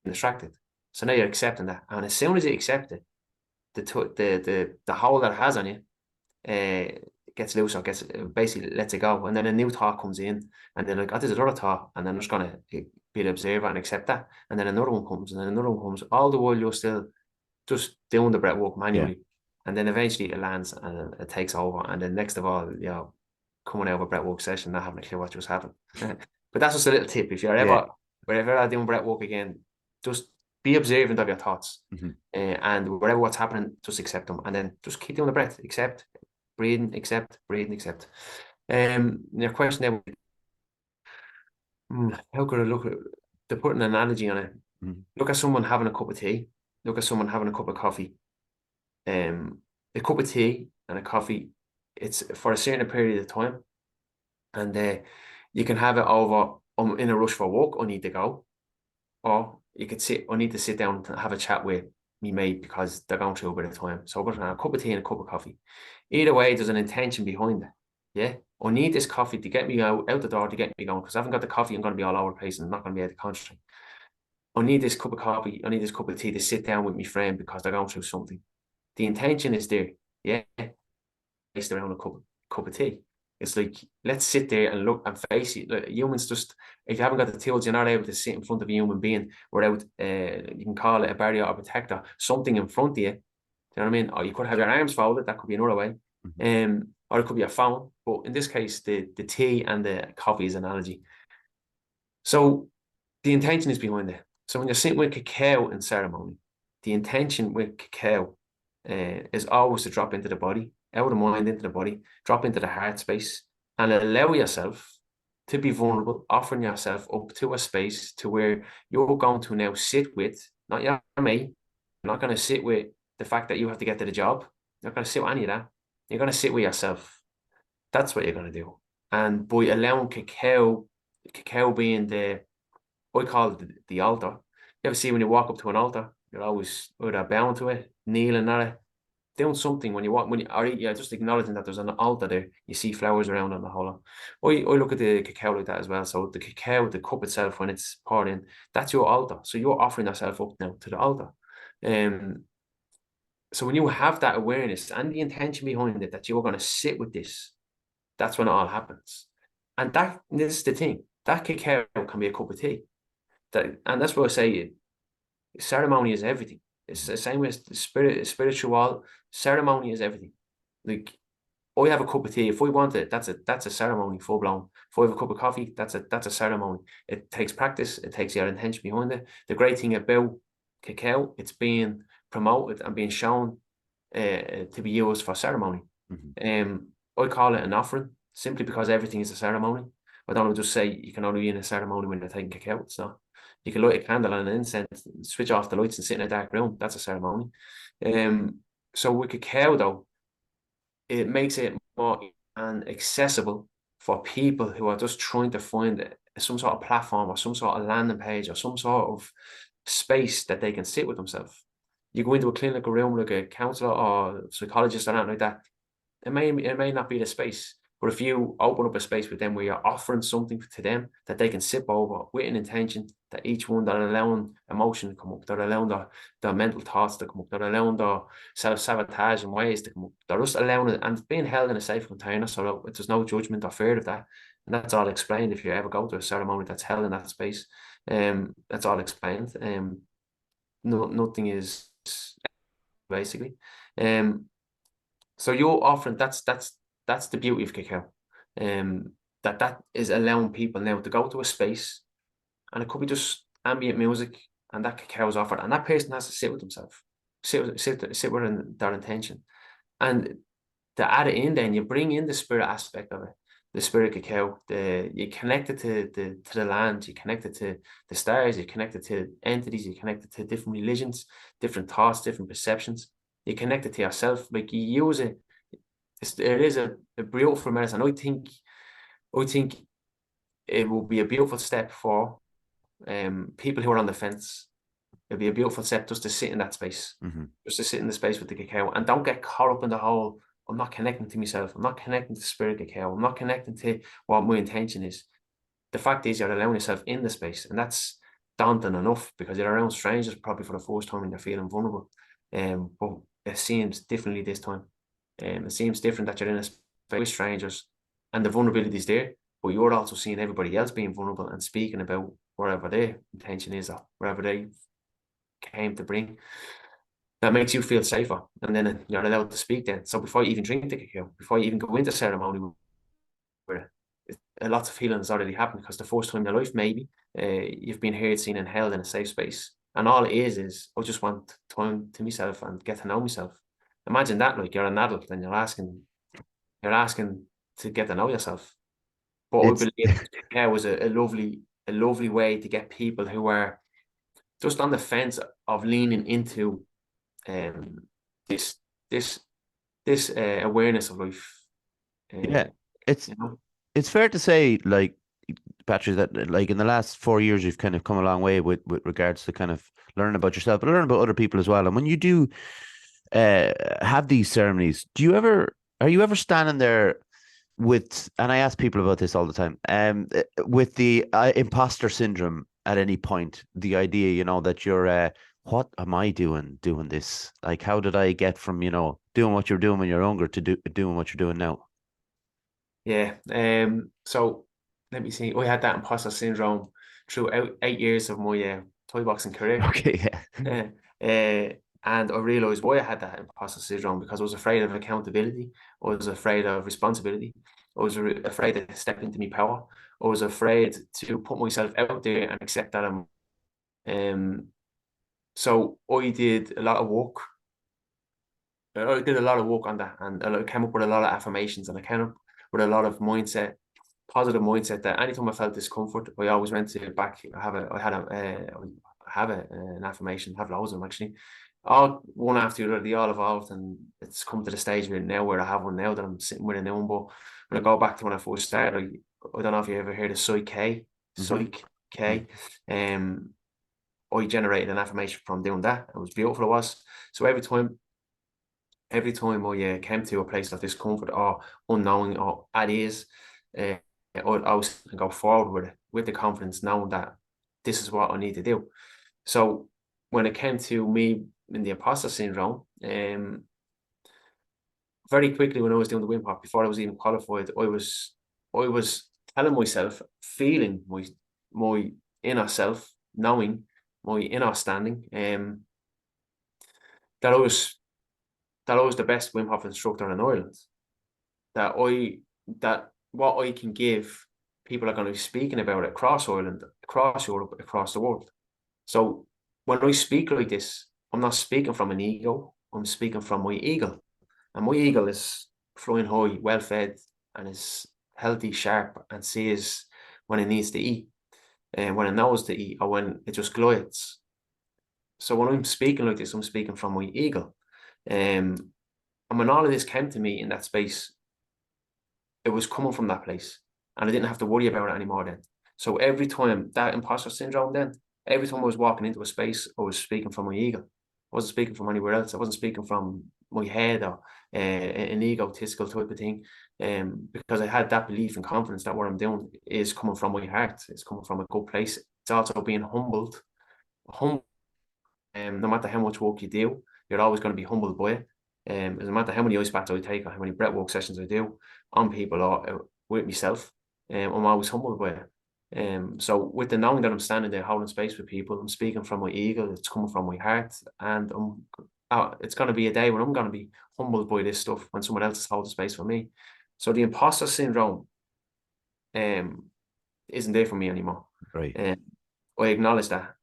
you're distracted. So now you're accepting that. And as soon as you accept it, the hold that it has on you gets loose, or gets basically lets it go. And then a new thought comes in, and then like, oh, there's another thought, and then I'm just gonna be an observer and accept that. And then another one comes, and then another one comes. All the while you're still just doing the breath work Yeah. manually. And then eventually it lands and it takes over. And then next of all, coming out of a breathwork session, not having a clue what just happened. But that's just a little tip. If you're Yeah. ever, wherever doing breathwork again, just be observant of your thoughts. Mm-hmm. And whatever what's happening, just accept them. And then just keep doing the breath. Accept, breathing, accept, breathing, accept. Your question there, how could I look at, to put an analogy on it? Mm-hmm. Look at someone having a cup of tea. Look at someone having a cup of coffee. A cup of tea and a coffee, it's for a certain period of time, and you can have it over. I'm in a rush for work, I need to go, or you could sit. I need to sit down and have a chat with me mate because they're going through a bit of time. So I'm going to have a cup of tea and a cup of coffee. Either way, there's an intention behind it. Yeah, I need this coffee to get me out the door, to get me going, because I haven't got the coffee. I'm going to be all over the place and I'm not going to be able to concentrate. I need this cup of coffee. I need this cup of tea to sit down with my friend because they're going through something. The intention is there. Yeah, based around a cup of tea. It's like, let's sit there and look and face it. Like, humans just, if you haven't got the tools, you're not able to sit in front of a human being without, you can call it a barrier or protector, something in front of you. Do you know what I mean? Or you could have your arms folded, that could be another way. Mm-hmm. Or it could be a phone. But in this case, the tea and the coffee is an analogy. So the intention is behind it. So when you're sitting with cacao in ceremony, the intention with cacao is always to drop into the body, out of the mind, into the body, drop into the heart space, and allow yourself to be vulnerable, offering yourself up to a space to where you're going to now sit with, not your mate, you're not going to sit with the fact that you have to get to the job. You're not going to sit with any of that. You're going to sit with yourself. That's what you're going to do. And by allowing cacao being I call it the altar. You ever see when you walk up to an altar, you're always either bound to it, kneeling at it, doing something when you walk, or just acknowledging that there's an altar there. You see flowers around on the whole. I look at the cacao like that as well. So the cacao, the cup itself, when it's poured in, that's your altar. So you're offering yourself up now to the altar. So when you have that awareness and the intention behind it that you're going to sit with this, that's when it all happens. And this is the thing. That cacao can be a cup of tea. And that's what I say. Ceremony is everything. It's the same as the spiritual. Ceremony is everything. Like, I have a cup of tea. If we want it, that's a ceremony, full blown. If I have a cup of coffee, that's a ceremony. It takes practice. It takes your intention behind it. The great thing about cacao, it's being promoted and being shown to be used for ceremony. Mm-hmm. I call it an offering simply because everything is a ceremony. I don't just say you can only be in a ceremony when you're taking cacao. It's not. You can light a candle and an incense, switch off the lights and sit in a dark room. That's a ceremony. So with cacao though, it makes it more and accessible for people who are just trying to find some sort of platform or some sort of landing page or some sort of space that they can sit with themselves. You go into a clinical room like a counselor or psychologist or anything like that, it may not be the space. But if you open up a space with them where you're offering something to them that they can sip over with an intention, that each one, they're allowing emotion to come up, they're allowing their mental thoughts to come up, they're allowing their self-sabotage and ways to come up. They're just allowing it and being held in a safe container so that there's no judgment or fear of that. And that's all explained if you ever go to a ceremony that's held in that space. That's all explained. Nothing is basically. So you're offering that's the beauty of cacao. That is allowing people now to go to a space, and it could be just ambient music, and that cacao is offered, and that person has to sit with themselves, sit with their intention, and to add it in, then you bring in the spirit aspect of it, the spirit cacao. You connect it to the land, you connect it to the stars, you connect it to entities, you connect it to different religions, different thoughts, different perceptions. You connect it to yourself, like you use it. It is a beautiful medicine. I think it will be a beautiful step for people who are on the fence. It'll be a beautiful step just to sit in that space, just to sit in the space with the cacao, and don't get caught up in the whole, I'm not connecting to myself, I'm not connecting to spirit cacao, I'm not connecting to what my intention is. The fact is you're allowing yourself in the space, and that's daunting enough because you're around strangers probably for the first time and you're feeling vulnerable. But it seems differently this time. It seems different that you're in a space with strangers and the vulnerability is there, but you're also seeing everybody else being vulnerable and speaking about wherever their intention is or wherever they came to bring. That makes you feel safer, and then you're allowed to speak then. So before you even drink the cacao, before you even go into ceremony, where lots of healing has already happened, because the first time in your life, maybe, you've been heard, seen, and held in a safe space. And all it is I just want time to myself and get to know myself. Imagine that, like you're an adult and you're asking to get to know yourself. But I It's believe cacao was a lovely way to get people who are just on the fence of leaning into this this awareness of life. yeah, it's You know, it's fair to say, like, Patrick, that like in the last 4 years you've kind of come a long way with regards to kind of learning about yourself, but learning about other people as well. And when you do have these ceremonies, are you ever standing there with, and I ask people about this all the time, with the imposter syndrome at any point, the idea, that you're, what am I doing this? Like, how did I get from, doing what you're doing when you're younger to doing what you're doing now? yeah. So let me see. I had that imposter syndrome throughout 8 years of my Thai boxing career. Okay, yeah. Uh, and I realized why I had that imposter syndrome, because I was afraid of accountability. I was afraid of responsibility. I was afraid to step into my power. I was afraid to put myself out there and accept that I'm. So I did a lot of work. I did a lot of work on that, and I came up with a lot of affirmations, and I came up with a lot of mindset, positive mindset, that anytime I felt discomfort, I always went to back. I have an affirmation, have loads of them actually. All one after the other, they all evolved, and it's come to the stage where I have one now that I'm sitting with a new one. But when I go back to when I first started, I don't know if you ever heard of Psych K. I generated an affirmation from doing that. It was beautiful, it was. So every time I came to a place of discomfort or unknowing or at ease, I was go forward with the confidence, knowing that this is what I need to do. So when it came to me in the imposter syndrome, very quickly when I was doing the Wim Hof, before I was even qualified, I was telling myself, feeling my inner self, knowing my inner standing, that I was the best Wim Hof instructor in Ireland. That what I can give, people are going to be speaking about it across Ireland, across Europe, across the world. So when I speak like this, I'm not speaking from an ego. I'm speaking from my eagle, and my eagle is flying high, well fed, and is healthy, sharp, and sees when it needs to eat, and when it knows to eat, or when it just glides. So when I'm speaking like this, I'm speaking from my eagle. And when all of this came to me in that space, it was coming from that place, and I didn't have to worry about it anymore then. So every time that imposter syndrome, then every time I was walking into a space, I was speaking from my ego. I wasn't speaking from anywhere else. I wasn't speaking from my head or an egotistical type of thing. Because I had that belief and confidence that what I'm doing is coming from my heart. It's coming from a good place. It's also being humbled. No matter how much work you do, you're always going to be humbled by it. Doesn't matter how many ice baths I take or how many breathwork sessions I do on people or with myself, I'm always humbled by it. So with the knowing that I'm standing there holding space with people, I'm speaking from my ego, it's coming from my heart, and it's going to be a day when I'm going to be humbled by this stuff when someone else is holding space for me. So the imposter syndrome isn't there for me anymore. Right. I acknowledge that.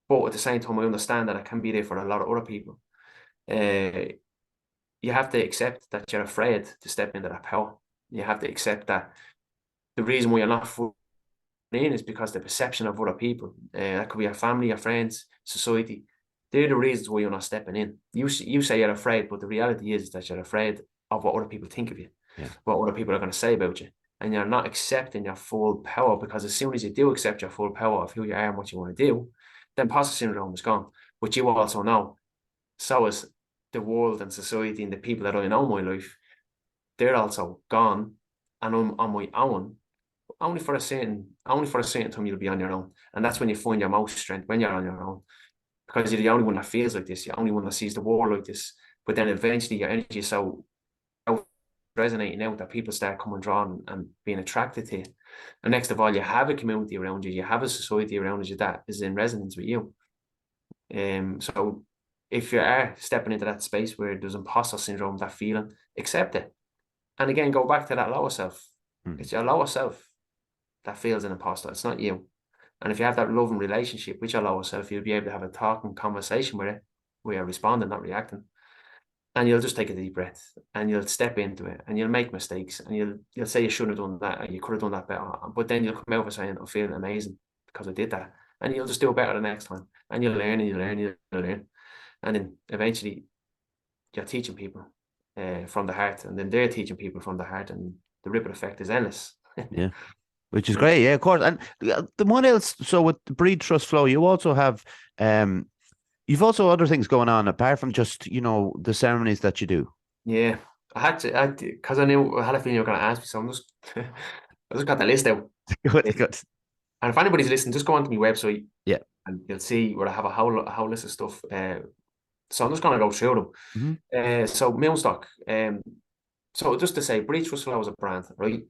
But at the same time, I understand that I can be there for a lot of other people. You have to accept that you're afraid to step into that power. You have to accept that the reason why you're not in is because the perception of other people. That could be your family, your friends, society. They're the reasons why you're not stepping in. You say you're afraid, but the reality is that you're afraid of what other people think of you, what other people are going to say about you. And you're not accepting your full power, because as soon as you do accept your full power of who you are and what you want to do, then imposter syndrome is gone. But you also know, so is the world and society and the people that I know in my life, they're also gone, and I'm on my own. Only for a certain time you'll be on your own, and that's when you find your most strength, when you're on your own, because you're the only one that feels like this, you're the only one that sees the world like this. But then eventually your energy is so resonating out that people start coming drawn and being attracted to you. And next of all, you have a community around you, you have a society around you that is in resonance with you. So if you are stepping into that space where there's imposter syndrome, that feeling, accept it. And again, go back to that lower self. It's your lower self that feels an imposter. It's not you. And if you have that loving relationship with your lower self, you'll be able to have a talking conversation with it where you're responding, not reacting. And you'll just take a deep breath and you'll step into it and you'll make mistakes and you'll say you shouldn't have done that or you could have done that better. But then you'll come over saying, I'm feeling amazing because I did that. And you'll just do it better the next time. And you'll learn and you'll learn and you'll learn. And then eventually you're teaching people from the heart, and then they're teaching people from the heart, and the ripple effect is endless. Yeah. Which is great, yeah, of course. And the one else, so with the Breathe, Trust, Flow, you also have you've also other things going on apart from just, the ceremonies that you do. Yeah, because I knew I had a feeling you were going to ask me, so I just got the list out. Good. And if anybody's listening, just go onto my website. Yeah. And you'll see where I have a whole list of stuff. So I'm just going to go through them. So Moonstock. So just to say, Breathe, Trust, Flow is a brand, right?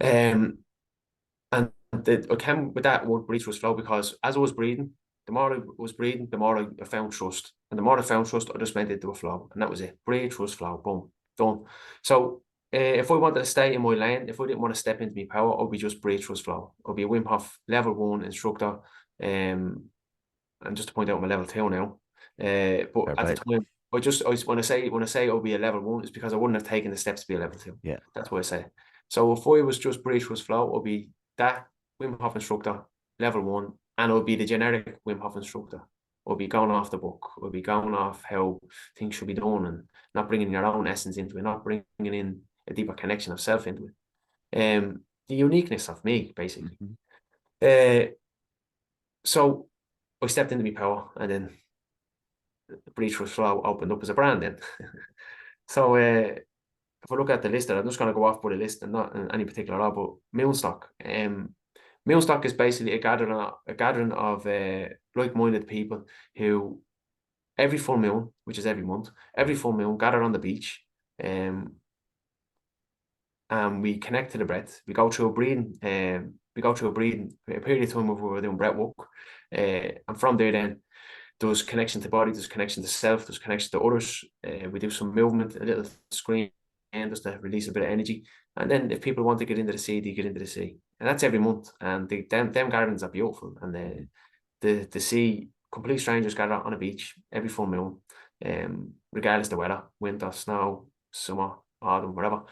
And I came with that word Breathe, Trust, Flow because as I was breathing, the more I was breathing, the more I found trust. And the more I found trust, I just went into a flow. And that was it. Breathe, trust, flow. Boom. Done. So if I wanted to stay in my lane, if I didn't want to step into my power, I'd be just breathe, trust, flow. I'd be a Wim Hof level 1 instructor. And just to point out, I'm a level 2 now. But at the time, when I say I'll be a level 1, it's because I wouldn't have taken the steps to be a level 2. Yeah. That's what I say. So if I was just breathe, trust, flow, I'll be that Wim Hof instructor, level 1, and I'll be the generic Wim Hof instructor. I'll be going off the book. I'll be going off how things should be done and not bringing your own essence into it, not bringing in a deeper connection of self into it. The uniqueness of me, basically. So I stepped into my power, and then Breathe, Trust, Flow opened up as a brand then. So if I look at the list, I'm just going to go off by the list and not in any particular order, but Moonstock. Moonstock is basically a gathering of like-minded people who every full moon, which is every month, every full moon gather on the beach, and we connect to the breath. We go through a breathing, a period of time where we're doing breathwork, and from there then there's connection to body, there's connection to self, there's connection to others. We do some movement, a little scream, and just to release a bit of energy. And then if people want to get into the sea, they get into the sea. And that's every month. And them gardens are beautiful. And the sea, complete strangers gather on a beach every full moon, regardless of the weather, winter, snow, summer, autumn, whatever.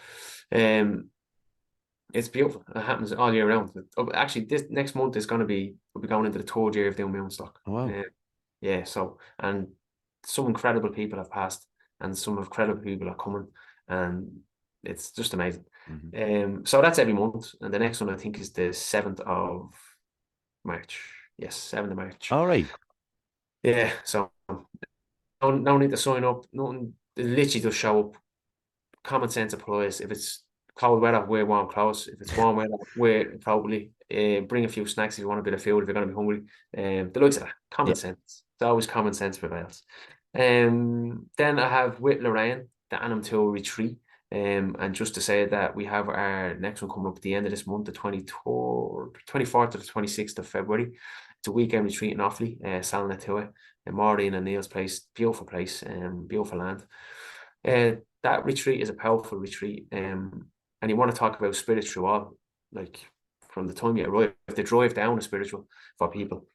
It's beautiful. It happens all year round. Actually, this next month is we'll be going into the 3rd year of doing Moonstock. Oh, wow. Yeah, so, and some incredible people have passed, and some incredible people are coming, and It's just amazing. Mm-hmm. So that's every month, and the next one I think is the 7th of March. Yes, 7th of March. All right. Yeah, so no need to sign up. Nothing. Literally just show up. Common sense applies. If it's cold weather, wear warm clothes. If it's warm weather, wear probably. Bring a few snacks if you want a bit of food, if you're going to be hungry. The likes of that. Common Yeah. sense. It's always common sense prevails. Then I have with Lorraine, the Annam Tour retreat. And just to say that we have our next one coming up at the end of this month, the 24th to the 26th of February. It's a weekend retreat in Offaly, Salnatua, Maureen and Neil's place. Beautiful place, beautiful land. That retreat is a powerful retreat. And you want to talk about spiritual, like from the time you arrive, the drive down is spiritual for people.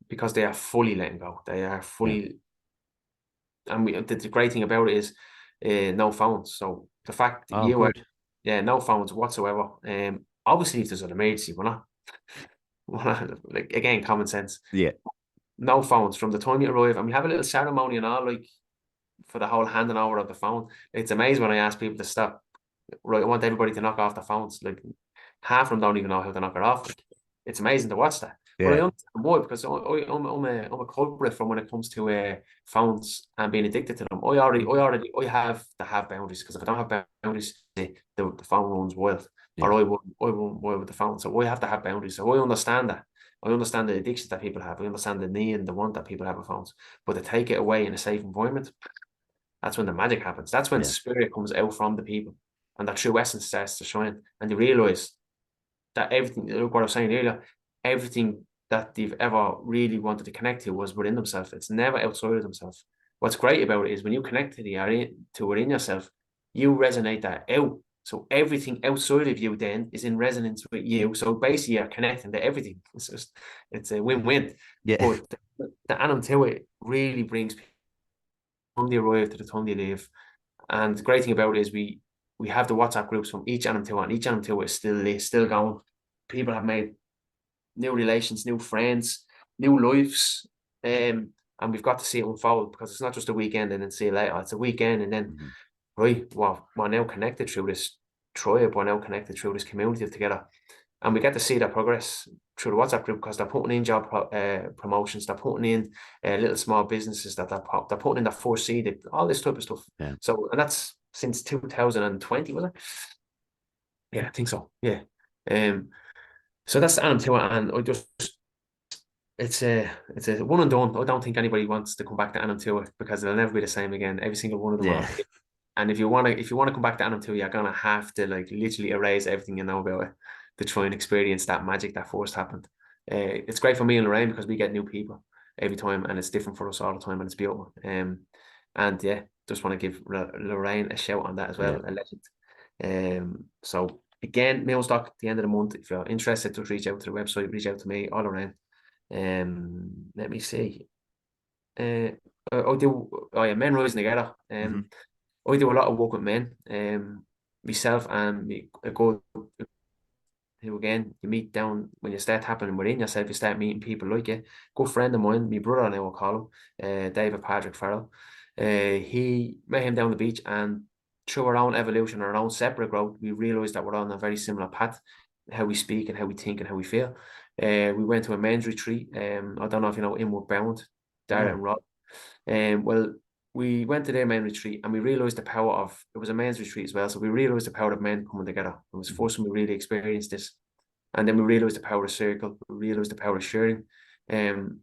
Because they are fully letting go. They are fully, and the great thing about it is no phones. So the fact that Oh, you are, good. no phones whatsoever. Obviously, if there's an emergency, we're not like again common sense. Yeah. No phones from the time you arrive, and we have a little ceremony and all, like for the whole handing over of the phone. It's amazing when I ask people to stop. Right, I want everybody to knock off their phones. Like half of them don't even know how to knock it off. Like, it's amazing to watch that. But I Yeah. understand why, because I'm a culprit from when it comes to phones and being addicted to them. I have to have boundaries, because if I don't have boundaries, the phone runs wild, Yeah. or I run wild with the phone. So I have to have boundaries. So I understand that. I understand the addictions that people have. I understand the need and the want that people have with phones. But to take it away in a safe environment, that's when the magic happens. That's when Yeah. spirit comes out from the people, and that true essence starts to shine. And they realize that everything, look what I was saying earlier, everything that they've ever really wanted to connect to was within themselves. It's never outside of themselves. What's great about it is when you connect to within yourself, you resonate that out. So everything outside of you then is in resonance with you. So basically you're connecting to everything. It's a win-win. Yeah. But the Anam to it really brings people from the arrive to the time they leave. And the great thing about it is we have the WhatsApp groups from each Anam to, and each Anam to is still going. People have made new relations, new friends, new lives. And we've got to see it unfold, because it's not just a weekend and then see you later. It's a weekend and then, Mhm. right, well, we're now connected through this tribe, we're now connected through this community together. And we get to see that progress through the WhatsApp group, because they're putting in job promotions, they're putting in little small businesses that they're putting in that 4C, all this type of stuff. Yeah. So, and that's since 2020, was it? Yeah, I think so. Yeah. So that's Anam to it, and I just it's a one and done. I don't think anybody wants to come back to Anam to it, because they'll never be the same again. Every single one of them Yeah. are. And if you wanna come back to Anam 2, you're gonna have to like literally erase everything you know about it to try and experience that magic that first happened. It's great for me and Lorraine, because we get new people every time, and it's different for us all the time, and it's beautiful. And yeah, just want to give Lorraine a shout on that as Yeah. well, a legend. So again, mail stock at the end of the month. If you're interested, just reach out to the website, reach out to me, all around. Let me see. I do. Oh yeah, men rising together. Mhm. I do a lot of work with men. Myself and me, a good who again you meet down when you start happening within yourself. You start meeting people like you. Good friend of mine, my brother, now I'll call him, David Patrick Farrell. He met him down the beach, and through our own evolution, our own separate growth, we realised that we're on a very similar path. How we speak and how we think and how we feel. We went to a men's retreat. I don't know if you know Inward Bound, Dara No. and Rob. Well, we went to their men retreat, and we realized the power of it was a men's retreat as well. So we realized the power of men coming together. It was the Mhm. first time we really experienced this. And then we realized the power of circle, we realized the power of sharing. It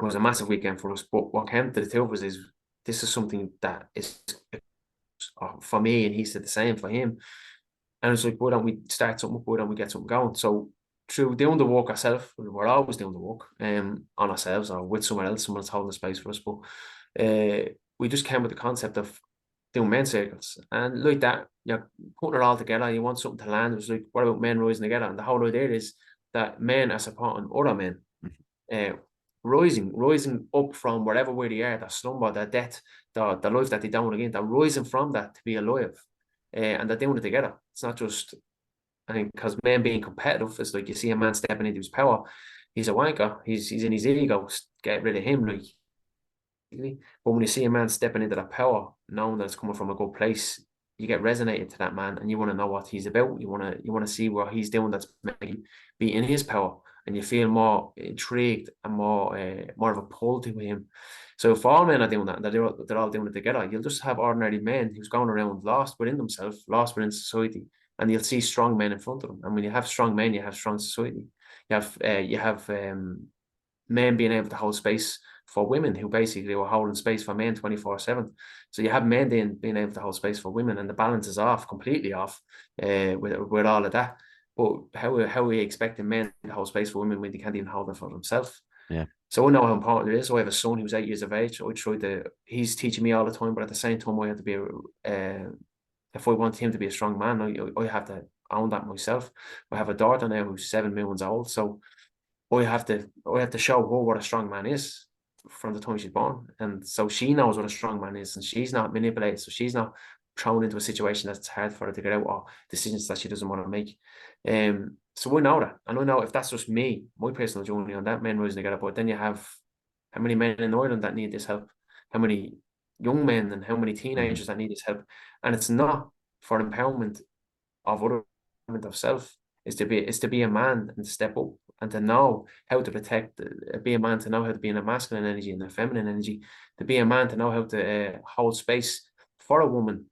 was a massive weekend for us. But what came to the two of us is this is something that is for me, and he said the same for him. And it's like, why don't we start something up? Why don't we get something going? So through doing the work ourselves, we're always doing the work on ourselves or with someone else, someone's holding the space for us. But we just came with the concept of doing men's circles. And like that, you're putting it all together. You want something to land. It was like, what about men rising together? And the whole idea is that men are supporting other men. Uh, rising up from wherever where they are, that slumber, that death, the life that they don't want again, they're rising from that to be alive. And they're doing it together. It's not just, I think, because men being competitive, it's like you see a man stepping into his power, he's a wanker, he's in his ego, get rid of him. Like, but when you see a man stepping into that power, knowing that it's coming from a good place, you get resonated to that man, and you want to know what he's about. You want to see what he's doing that's maybe be in his power, and you feel more intrigued and more of a pull to him. So if all men are doing that, and they're all doing it together, you'll just have ordinary men who's going around lost within themselves, lost within society, and you'll see strong men in front of them. And when you have strong men, you have strong society. You have men being able to hold space for women who basically were holding space for men 24/7. So you have men being able to hold space for women, and the balance is off, completely off, with all of that. But how are we expecting men to hold space for women when they can't even hold it for themselves? Yeah. So I know how important it is. So I have a son who's 8 years of age. He's teaching me all the time, but at the same time, I have to be, if I want him to be a strong man, I have to own that myself. I have a daughter now who's 7 months old. So I have to show her what a strong man is from the time she's born. And so she knows what a strong man is, and she's not manipulated. So she's not thrown into a situation that's hard for her to get out, or decisions that she doesn't want to make. So we know that. And I know if that's just me, my personal journey on that, men rising together. But then you have how many men in Ireland that need this help? How many young men and how many teenagers that need this help? And it's not for empowerment of other, of self. Is to be a man and step up and to know how to protect, be a man to know how to be in a masculine energy and a feminine energy, to be a man to know how to hold space for a woman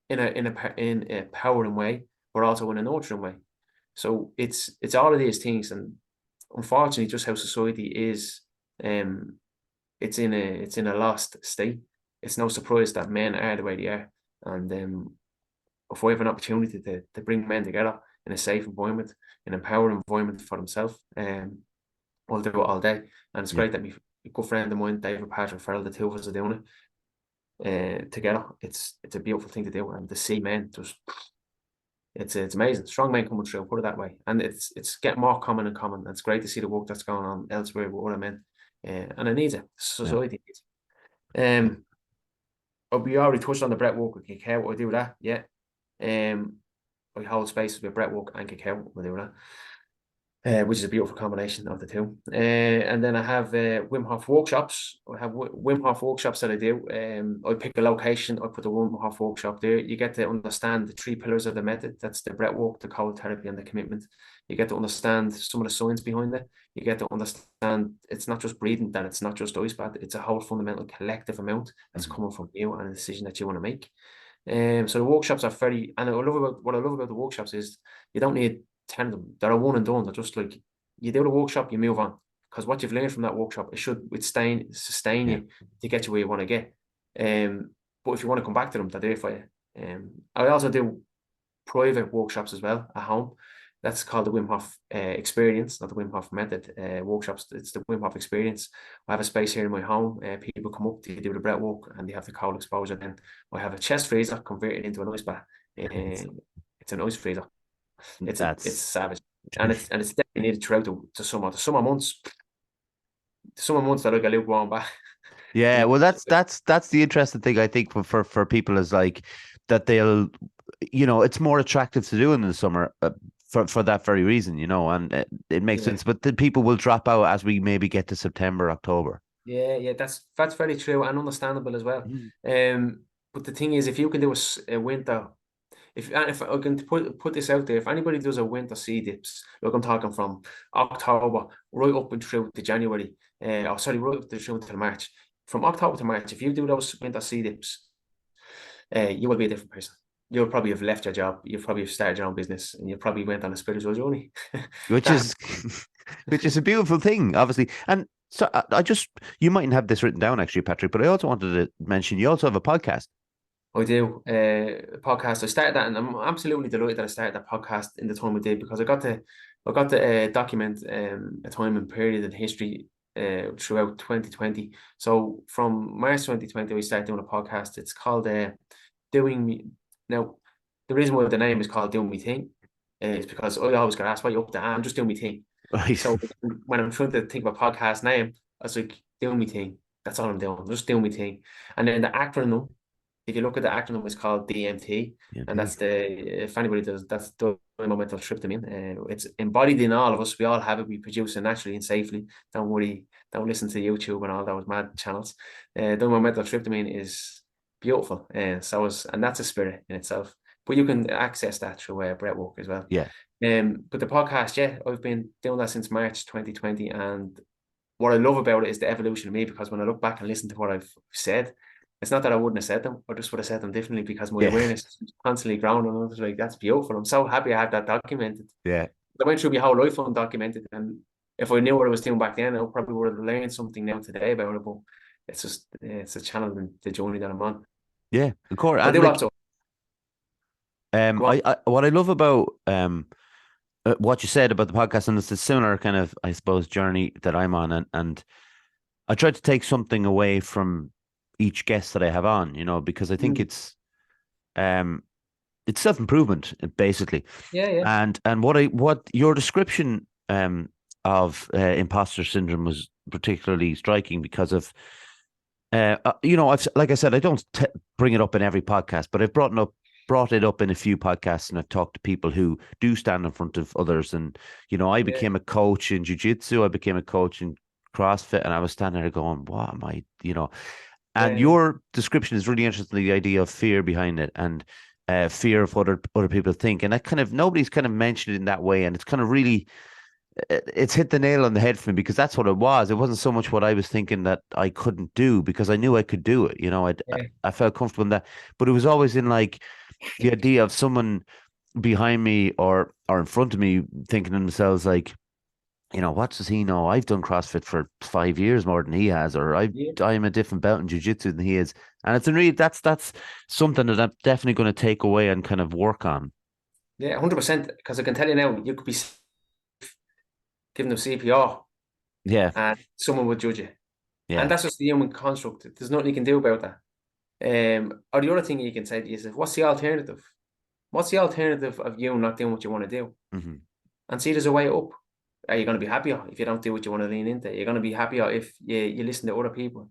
in a empowering way, but also in a nurturing way. So it's all of these things, and unfortunately, just how society is, it's in a lost state. It's no surprise that men are the way they are, and if we have an opportunity to bring men together in a safe environment, an empowering environment for themselves, we'll do it all day. And it's great that my good friend of mine, David Patrick Farrell, the two of us are doing it together. It's a beautiful thing to do, and to see men just, it's amazing. Strong men coming through, put it that way. And it's getting more common and common. It's great to see the work that's going on elsewhere with other men, and it needs it. Society needs it. We already touched on the breathwork with cacao. I do that, yeah. I hold space with breathwork and cacao. We do that, which is a beautiful combination of the two. And then I have Wim Hof workshops. I have Wim Hof workshops that I do. I pick a location. I put the Wim Hof workshop there. You get to understand the 3 pillars of the method. That's the breathwork, the cold therapy, and the commitment. You get to understand some of the science behind it. You get to understand it's not just breathing, that it's not just ice bath. It's a whole fundamental collective amount that's coming from you and a decision that you want to make. So the workshops are very, and what I love about the workshops is you don't need 10 of them. They're a one and done. They're just like, you do the workshop, you move on, because what you've learned from that workshop, it should sustain you to get you where you want to get. But if you want to come back to them, they're there for you. I also do private workshops as well at home. That's called the Wim Hof experience, not the Wim Hof method workshops. It's the Wim Hof experience. I have a space here in my home. People come up, they do the breath walk, and they have the cold exposure. Then I have a chest freezer converted into an ice bath. It's an ice freezer. It's savage, and it's definitely needed throughout the summer. The summer months that I get lukewarm bath. Yeah, well, that's the interesting thing, I think, for people, is like that they'll, it's more attractive to do in the summer, for that very reason, and it makes sense. But the people will drop out as we maybe get to September, October. Yeah, that's very true and understandable as well. But the thing is, if you can do a winter, if I can put this out there, if anybody does a winter sea dips, look, I'm talking from October right up and through to January, right up to through to March. From October to March, if you do those winter sea dips, you will be a different person. You'll probably have left your job. You'll probably have started your own business, and you probably went on a spiritual journey. which is a beautiful thing, obviously. And so you mightn't have this written down, actually, Patrick, but I also wanted to mention you also have a podcast. I do a podcast. I started that, and I'm absolutely delighted that I started that podcast in the time I did, because I got to document a time and period in history throughout 2020. So from March 2020, we started doing a podcast. It's called Doing Me. Now, the reason why the name is called Doing Me Thing is because I always get asked, "What you up to?" I'm just doing me thing. Right. So when I'm trying to think of a podcast name, I was like, "Doing me thing." That's all I'm doing. I'm just doing me thing. And then the acronym, if you look at the acronym, it's called DMT, and that's if anybody does, that's momental tryptamine. It's embodied in all of us. We all have it. We produce it naturally and safely. Don't worry. Don't listen to YouTube and all those mad channels. The momental tryptamine is beautiful. And and that's a spirit in itself. But you can access that through Breathwork as well. Yeah. But the podcast, yeah, I've been doing that since March 2020, and what I love about it is the evolution of me, because when I look back and listen to what I've said, it's not that I wouldn't have said them, I just would have said them differently, because my Yeah. awareness is constantly growing, and I was like, that's beautiful. I'm so happy I have that documented. Yeah. I went through my whole life undocumented, and if I knew what I was doing back then, I probably would have learned something now today about it. But it's just it's a challenge in the journey that I'm on. Yeah. Of course. I And do like, lots of go on. I what I love about what you said about the podcast, and it's a similar kind of, I suppose, journey that I'm on, and I try to take something away from each guest that I have on, because I think Mm. um it's self-improvement basically. Yeah, yeah, And what your description of imposter syndrome was particularly striking, because of I've, like I said, I don't bring it up in every podcast, but I've brought it up in a few podcasts, and I've talked to people who do stand in front of others. And I yeah, became a coach in jiu-jitsu, I became a coach in CrossFit, and I was standing there going, what am I, and yeah, your description is really interesting, the idea of fear behind it, and fear of what other people think. And that kind of, nobody's kind of mentioned it in that way. And it's kind of really, it's hit the nail on the head for me, because that's what it was. It wasn't so much what I was thinking that I couldn't do, because I knew I could do it. yeah, I felt comfortable in that, but it was always in like the idea of someone behind me or in front of me thinking to themselves like, what does he know? I've done CrossFit for 5 years more than he has, or yeah, I'm a different belt in jiu-jitsu than he is. And it's a really, that's something that I'm definitely going to take away and kind of work on. yeah, 100%. Because I can tell you now, you could be giving them CPR, Yeah, and someone would judge you, and yeah, that's just the human construct. There's nothing you can do about that. Or the other thing you can say to yourself, what's the alternative? What's the alternative of you not doing what you want to do? hmm, And see, there's a way up. Are you going to be happier if you don't do what you want to lean into? You're going to be happier if you listen to other people.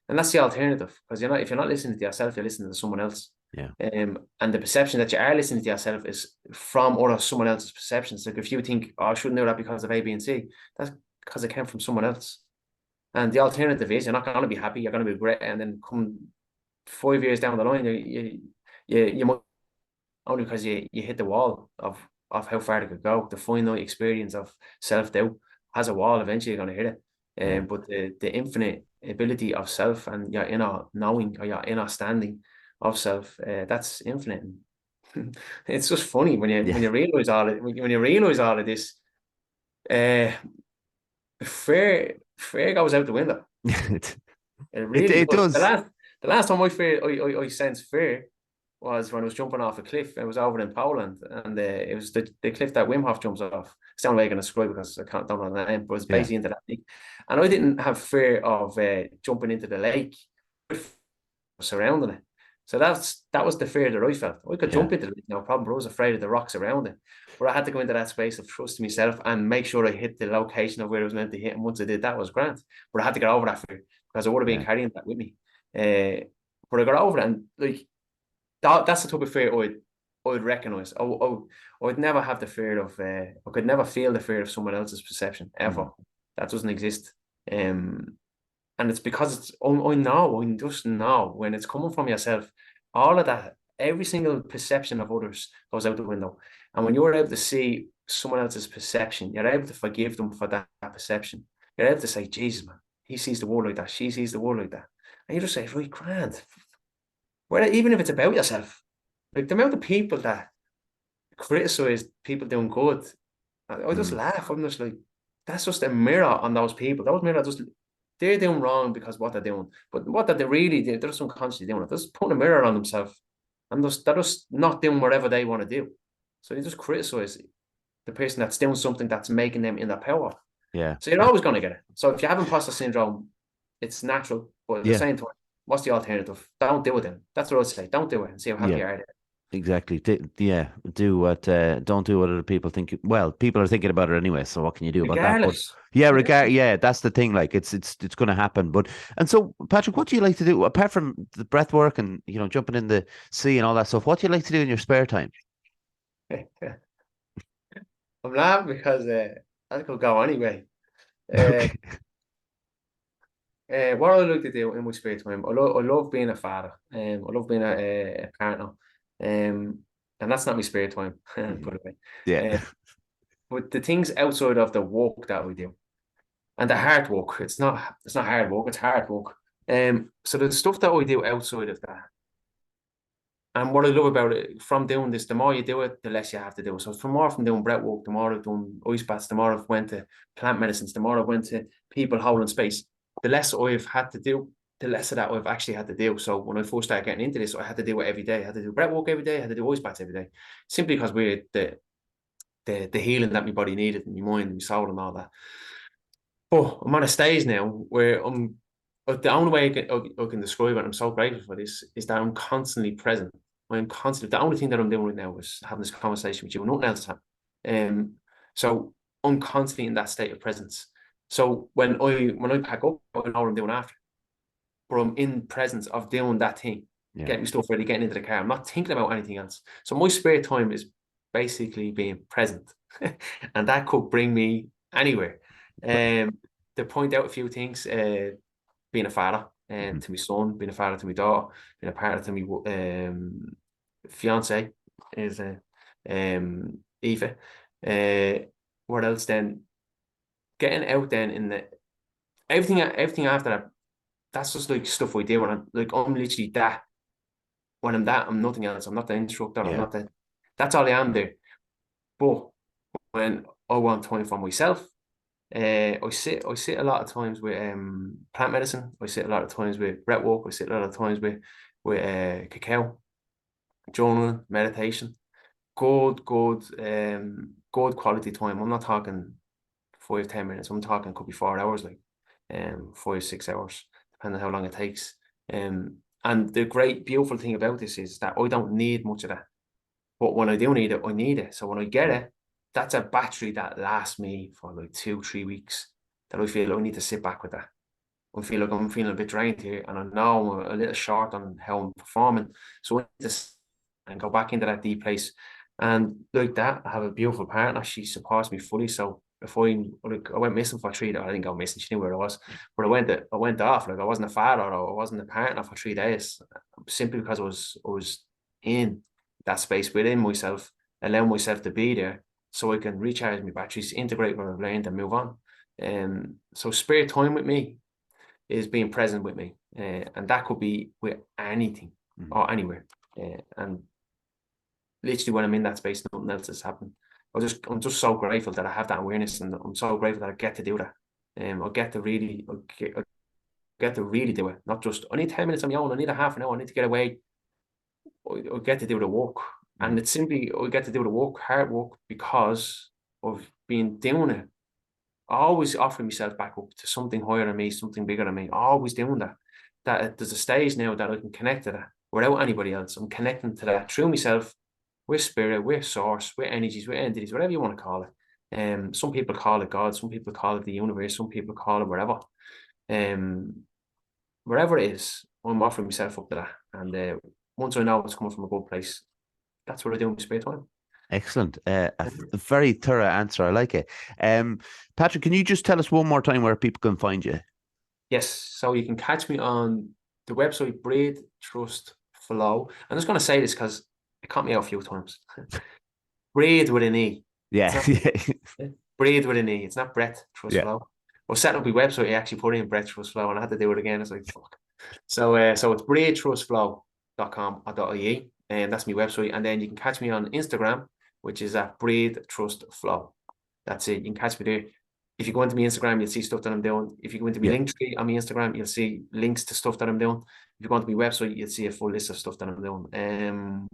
And that's the alternative. Because if you're not listening to yourself, you're listening to someone else. yeah, And the perception that you are listening to yourself is from someone else's perceptions. Like if you think, oh, I shouldn't do that because of A, B, and C, that's because it came from someone else. And the alternative is you're not going to be happy, you're going to be regret, and then come 5 years down the line, you might, only because you hit the wall of how far they could go. The finite experience of self-doubt has a wall. Eventually you're going to hit it. yeah, But the infinite ability of self and your inner knowing, or your inner standing of self, that's infinite. It's just funny when yeah. you realize all it, when you realize all of this. uh fear goes out the window. it, It it really it does. does. The last time I sensed fear was when I was jumping off a cliff. It was over in Poland, and it was the cliff that Wim Hof jumps off. It's the only way I can describe it, because don't know the name, but it's Yeah, basically into that lake. And I didn't have fear of jumping into the lake surrounding it. So that was the fear that I felt. I could yeah, jump into it, no problem, but I was afraid of the rocks around it. But I had to go into that space of trusting myself and make sure I hit the location of where I was meant to hit. And once I did, that was grand. But I had to get over that fear, because I would have been yeah, carrying that with me. But I got over it, and like that's the type of fear I'd recognize. I'd never have the fear of I could never feel the fear of someone else's perception ever. mhm, That doesn't exist. And it's because I know, I just know when it's coming from yourself, all of that, every single perception of others goes out the window. And when you're able to see someone else's perception, you're able to forgive them for that perception. You're able to say, Jesus, man, he sees the world like that, she sees the world like that. And you just say, right, grand. Even if it's about yourself, like the amount of people that criticize people doing good, I just mm, laugh. I'm just like, that's just a mirror on those people. Those mirror just, they're doing wrong because what they're doing. But what that they really do, they're just unconsciously doing it. They're just putting a mirror on themselves, and they're just not doing whatever they want to do. So you just criticize the person that's doing something that's making them in that power. yeah, So you're always going to get it. So if you have imposter syndrome, it's natural. But at the yeah, same time, what's the alternative? Don't do it then. That's what I'd say. Don't do it, and see how happy yeah. you are. Exactly. Yeah. Do what, don't do what other people think. Well, people are thinking about it anyway. So what can you do about that? But Regardless. yeah, Yeah. that's the thing. Like it's going to happen. But, and so Patrick, what do you like to do apart from the breath work and, jumping in the sea and all that stuff? What do you like to do in your spare time? I'm laughing because that could go anyway. Uh, What I like to do in my spare time, I love being a father. I love being a partner. And that's not my spare time, by Mhm. the way. Yeah. But the things outside of the work that we do, and the hard work, it's not hard work, it's hard work. So the stuff that I do outside of that, and what I love about it from doing this, the more you do it, the less you have to do. So from more from doing breathwork, the more I've done ice baths, the more I've went to plant medicines, the more I've went to people holding space, the less I've had to do, the less of that I've actually had to do. So when I first started getting into this, I had to do it every day. I had to do breathwork every day. I had to do ice baths every day, simply because we're the healing that my body needed, and my mind, and my soul, and all that. But I'm at a stage now where the only way I can describe it, and I'm so grateful for this, is that I'm constantly present. I'm constantly, the only thing that I'm doing right now is having this conversation with you, and nothing else time. So I'm constantly in that state of presence. So when I pack up, I know what I'm doing after, but I'm in presence of doing that thing, Yeah. getting my stuff ready, getting into the car. I'm not thinking about anything else. So my spare time is basically being present, and that could bring me anywhere. To point out a few things, being a father Mhm. to my son, being a father to my daughter, being a partner to my fiance is Eva. What else then? Getting out then in the everything after that. That's just like stuff we do. I'm literally that. When I'm that, I'm nothing else. I'm not the instructor. I'm Yeah. not the. That's all I am there. But when I want time for myself, I sit a lot of times with plant medicine. I sit a lot of times with breathwork. I sit a lot of times with cacao, journaling, meditation. Good quality time. I'm not talking 5, 10 minutes. I'm talking could be 4 hours, like 5, 6 hours, depending on how long it takes. And the great, beautiful thing about this is that I don't need much of that. But when I do need it, I need it. So when I get Mm. it, that's a battery that lasts me for like 2, 3 weeks. That I feel I need to sit back with that. I feel like I'm feeling a bit drained here, and I know I'm a little short on how I'm performing. So I need to and go back into that deep place. And like that, I have a beautiful partner. She supports me fully. So if I went missing for 3 days, I didn't go missing. She knew where I was, but I went off. Like I wasn't a father or I wasn't a partner for 3 days, simply because I was in that space within myself, allowing myself to be there, so I can recharge my batteries, integrate what I've learned, and move on. So spare time with me is being present with me, and that could be with anything Mhm. or anywhere. And literally, when I'm in that space, nothing else is happening. I'm just so grateful that I have that awareness, and I'm so grateful that I get to do that. I get to really do it. Not just I need 10 minutes on my own. I need a half an hour. I need to get away. I get to do the work, and Mhm. it's simply I get to do the work, hard work, because of being doing it, always offering myself back up to something higher than me, something bigger than me, always doing that. There's a stage now that I can connect to that without anybody else. I'm connecting to that through myself, with spirit, with source, with energies, with entities, whatever you want to call it. Some people call it God, some people call it the universe, some people call it whatever. Um, Wherever it is, I'm offering myself up to that. And once I know it's coming from a good place, that's what I do in my spare time. Excellent. A very thorough answer. I like it. Patrick, can you just tell us one more time where people can find you? Yes, so you can catch me on the website Breathe, Trust, Flow. I'm just going to say this because it caught me out a few times. Breathe with an E. It's Yeah. not breathe with an E. It's not breath, trust, Yeah. flow. I was setting up my website. I actually put in breath, trust, flow, and I had to do it again. It's like, fuck. So it's breathetrustflow.com or .ie, and that's my website. And then you can catch me on Instagram, which is at Breathe Trust Flow. That's it. You can catch me there. If you go into my Instagram, you'll see stuff that I'm doing. If you go into my Yeah. link tree on my Instagram, you'll see links to stuff that I'm doing. If you go into my website, you'll see a full list of stuff that I'm doing. And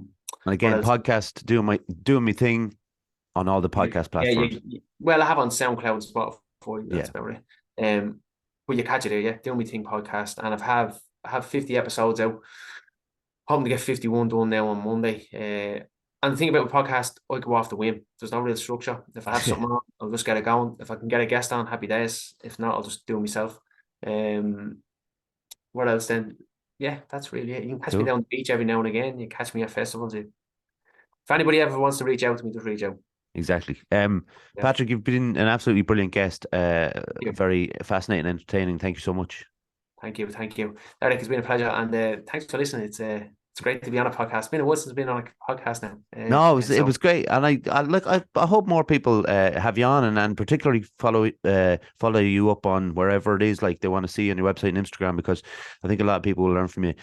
What again, else? podcast, doing my thing on all the podcast Yeah, platforms. well, I have on SoundCloud, Spotify. That's Yeah. about it. But you catch it there, yeah. Do Me Thing podcast, and I have 50 episodes out. Hoping to get 51 done now on Monday. And the thing about a podcast, I go off the whim. There's no real structure. If I have something on, I'll just get it going. If I can get a guest on, happy days. If not, I'll just do it myself. Um, what else then? Yeah, that's really it. You can catch me Cool. down the beach every now and again. You catch me at festivals. If anybody ever wants to reach out to me, just reach out. Exactly. Yeah. Patrick, you've been an absolutely brilliant guest. Yeah. Very fascinating, entertaining. Thank you so much. Thank you. Eric, it's been a pleasure, and thanks for listening. It's great to be on a podcast. It's been a while since I've been on a podcast now. No, it was great, and I hope more people have you on, and particularly follow you up on wherever it is like they want to see on your website and Instagram, because I think a lot of people will learn from you.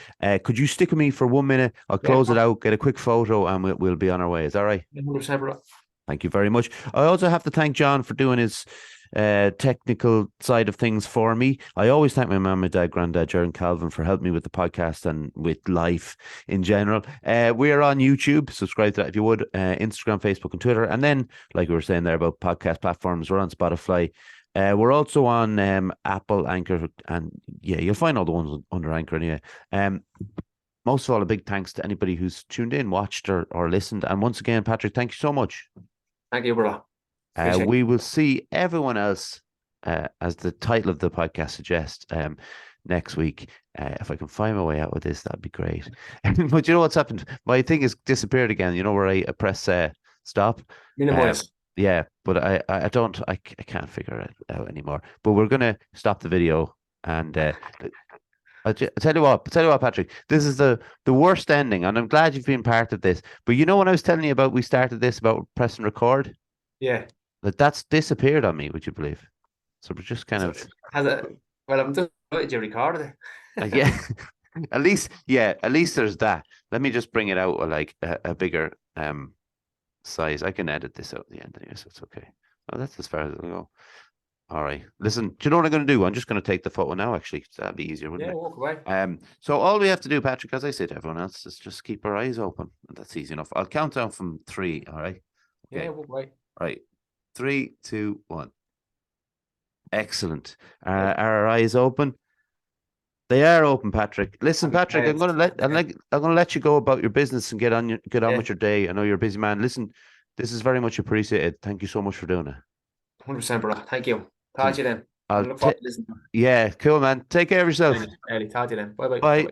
Could you stick with me for 1 minute? I'll close it out, get a quick photo, and we'll be on our way. Is that right? 100%. Thank you very much. I also have to thank John for doing his technical side of things for me. I always thank my mum, my dad, granddad, Jared and Calvin for helping me with the podcast and with life in general. We are on YouTube. Subscribe to that if you would. Instagram, Facebook, and Twitter. And then, like we were saying there about podcast platforms, we're on Spotify. We're also on Apple, Anchor, and you'll find all the ones under Anchor anyway. Most of all, a big thanks to anybody who's tuned in, watched, or listened. And once again, Patrick, thank you so much. Thank you, brother. We will see everyone else, as the title of the podcast suggests, next week. If I can find my way out with this, that'd be great. But you know what's happened? My thing has disappeared again. You know where I press stop? Minimize. Yeah, but I can't figure it out anymore. But we're gonna stop the video, and I'll tell you what, Patrick. This is the worst ending, and I'm glad you've been part of this. But you know when I was telling you about we started this about pressing record? Yeah. That's disappeared on me, would you believe? So we're just kind of... Well, I'm just glad you recorded it. Yeah. At least there's that. Let me just bring it out with like a bigger size. I can edit this out at the end anyway, so it's okay. Oh, that's as far as it'll go. All right. Listen, do you know what I'm going to do? I'm just going to take the photo now, actually. So that'd be easier, wouldn't it? Yeah, walk away. So all we have to do, Patrick, as I say to everyone else, is just keep our eyes open. That's easy enough. I'll count down from 3, all right? Okay. Yeah, walk away. All right. 3, 2, 1. Excellent. Are our eyes open? They are open, Patrick. Listen, Patrick, I'm gonna let you go about your business and get on with your day. I know you're a busy man. Listen, this is very much appreciated. Thank you so much for doing it. 100%, bro. Thank you. Talk to you then. Yeah, cool, man. Take care of yourself. Talk to you then. Bye. Bye.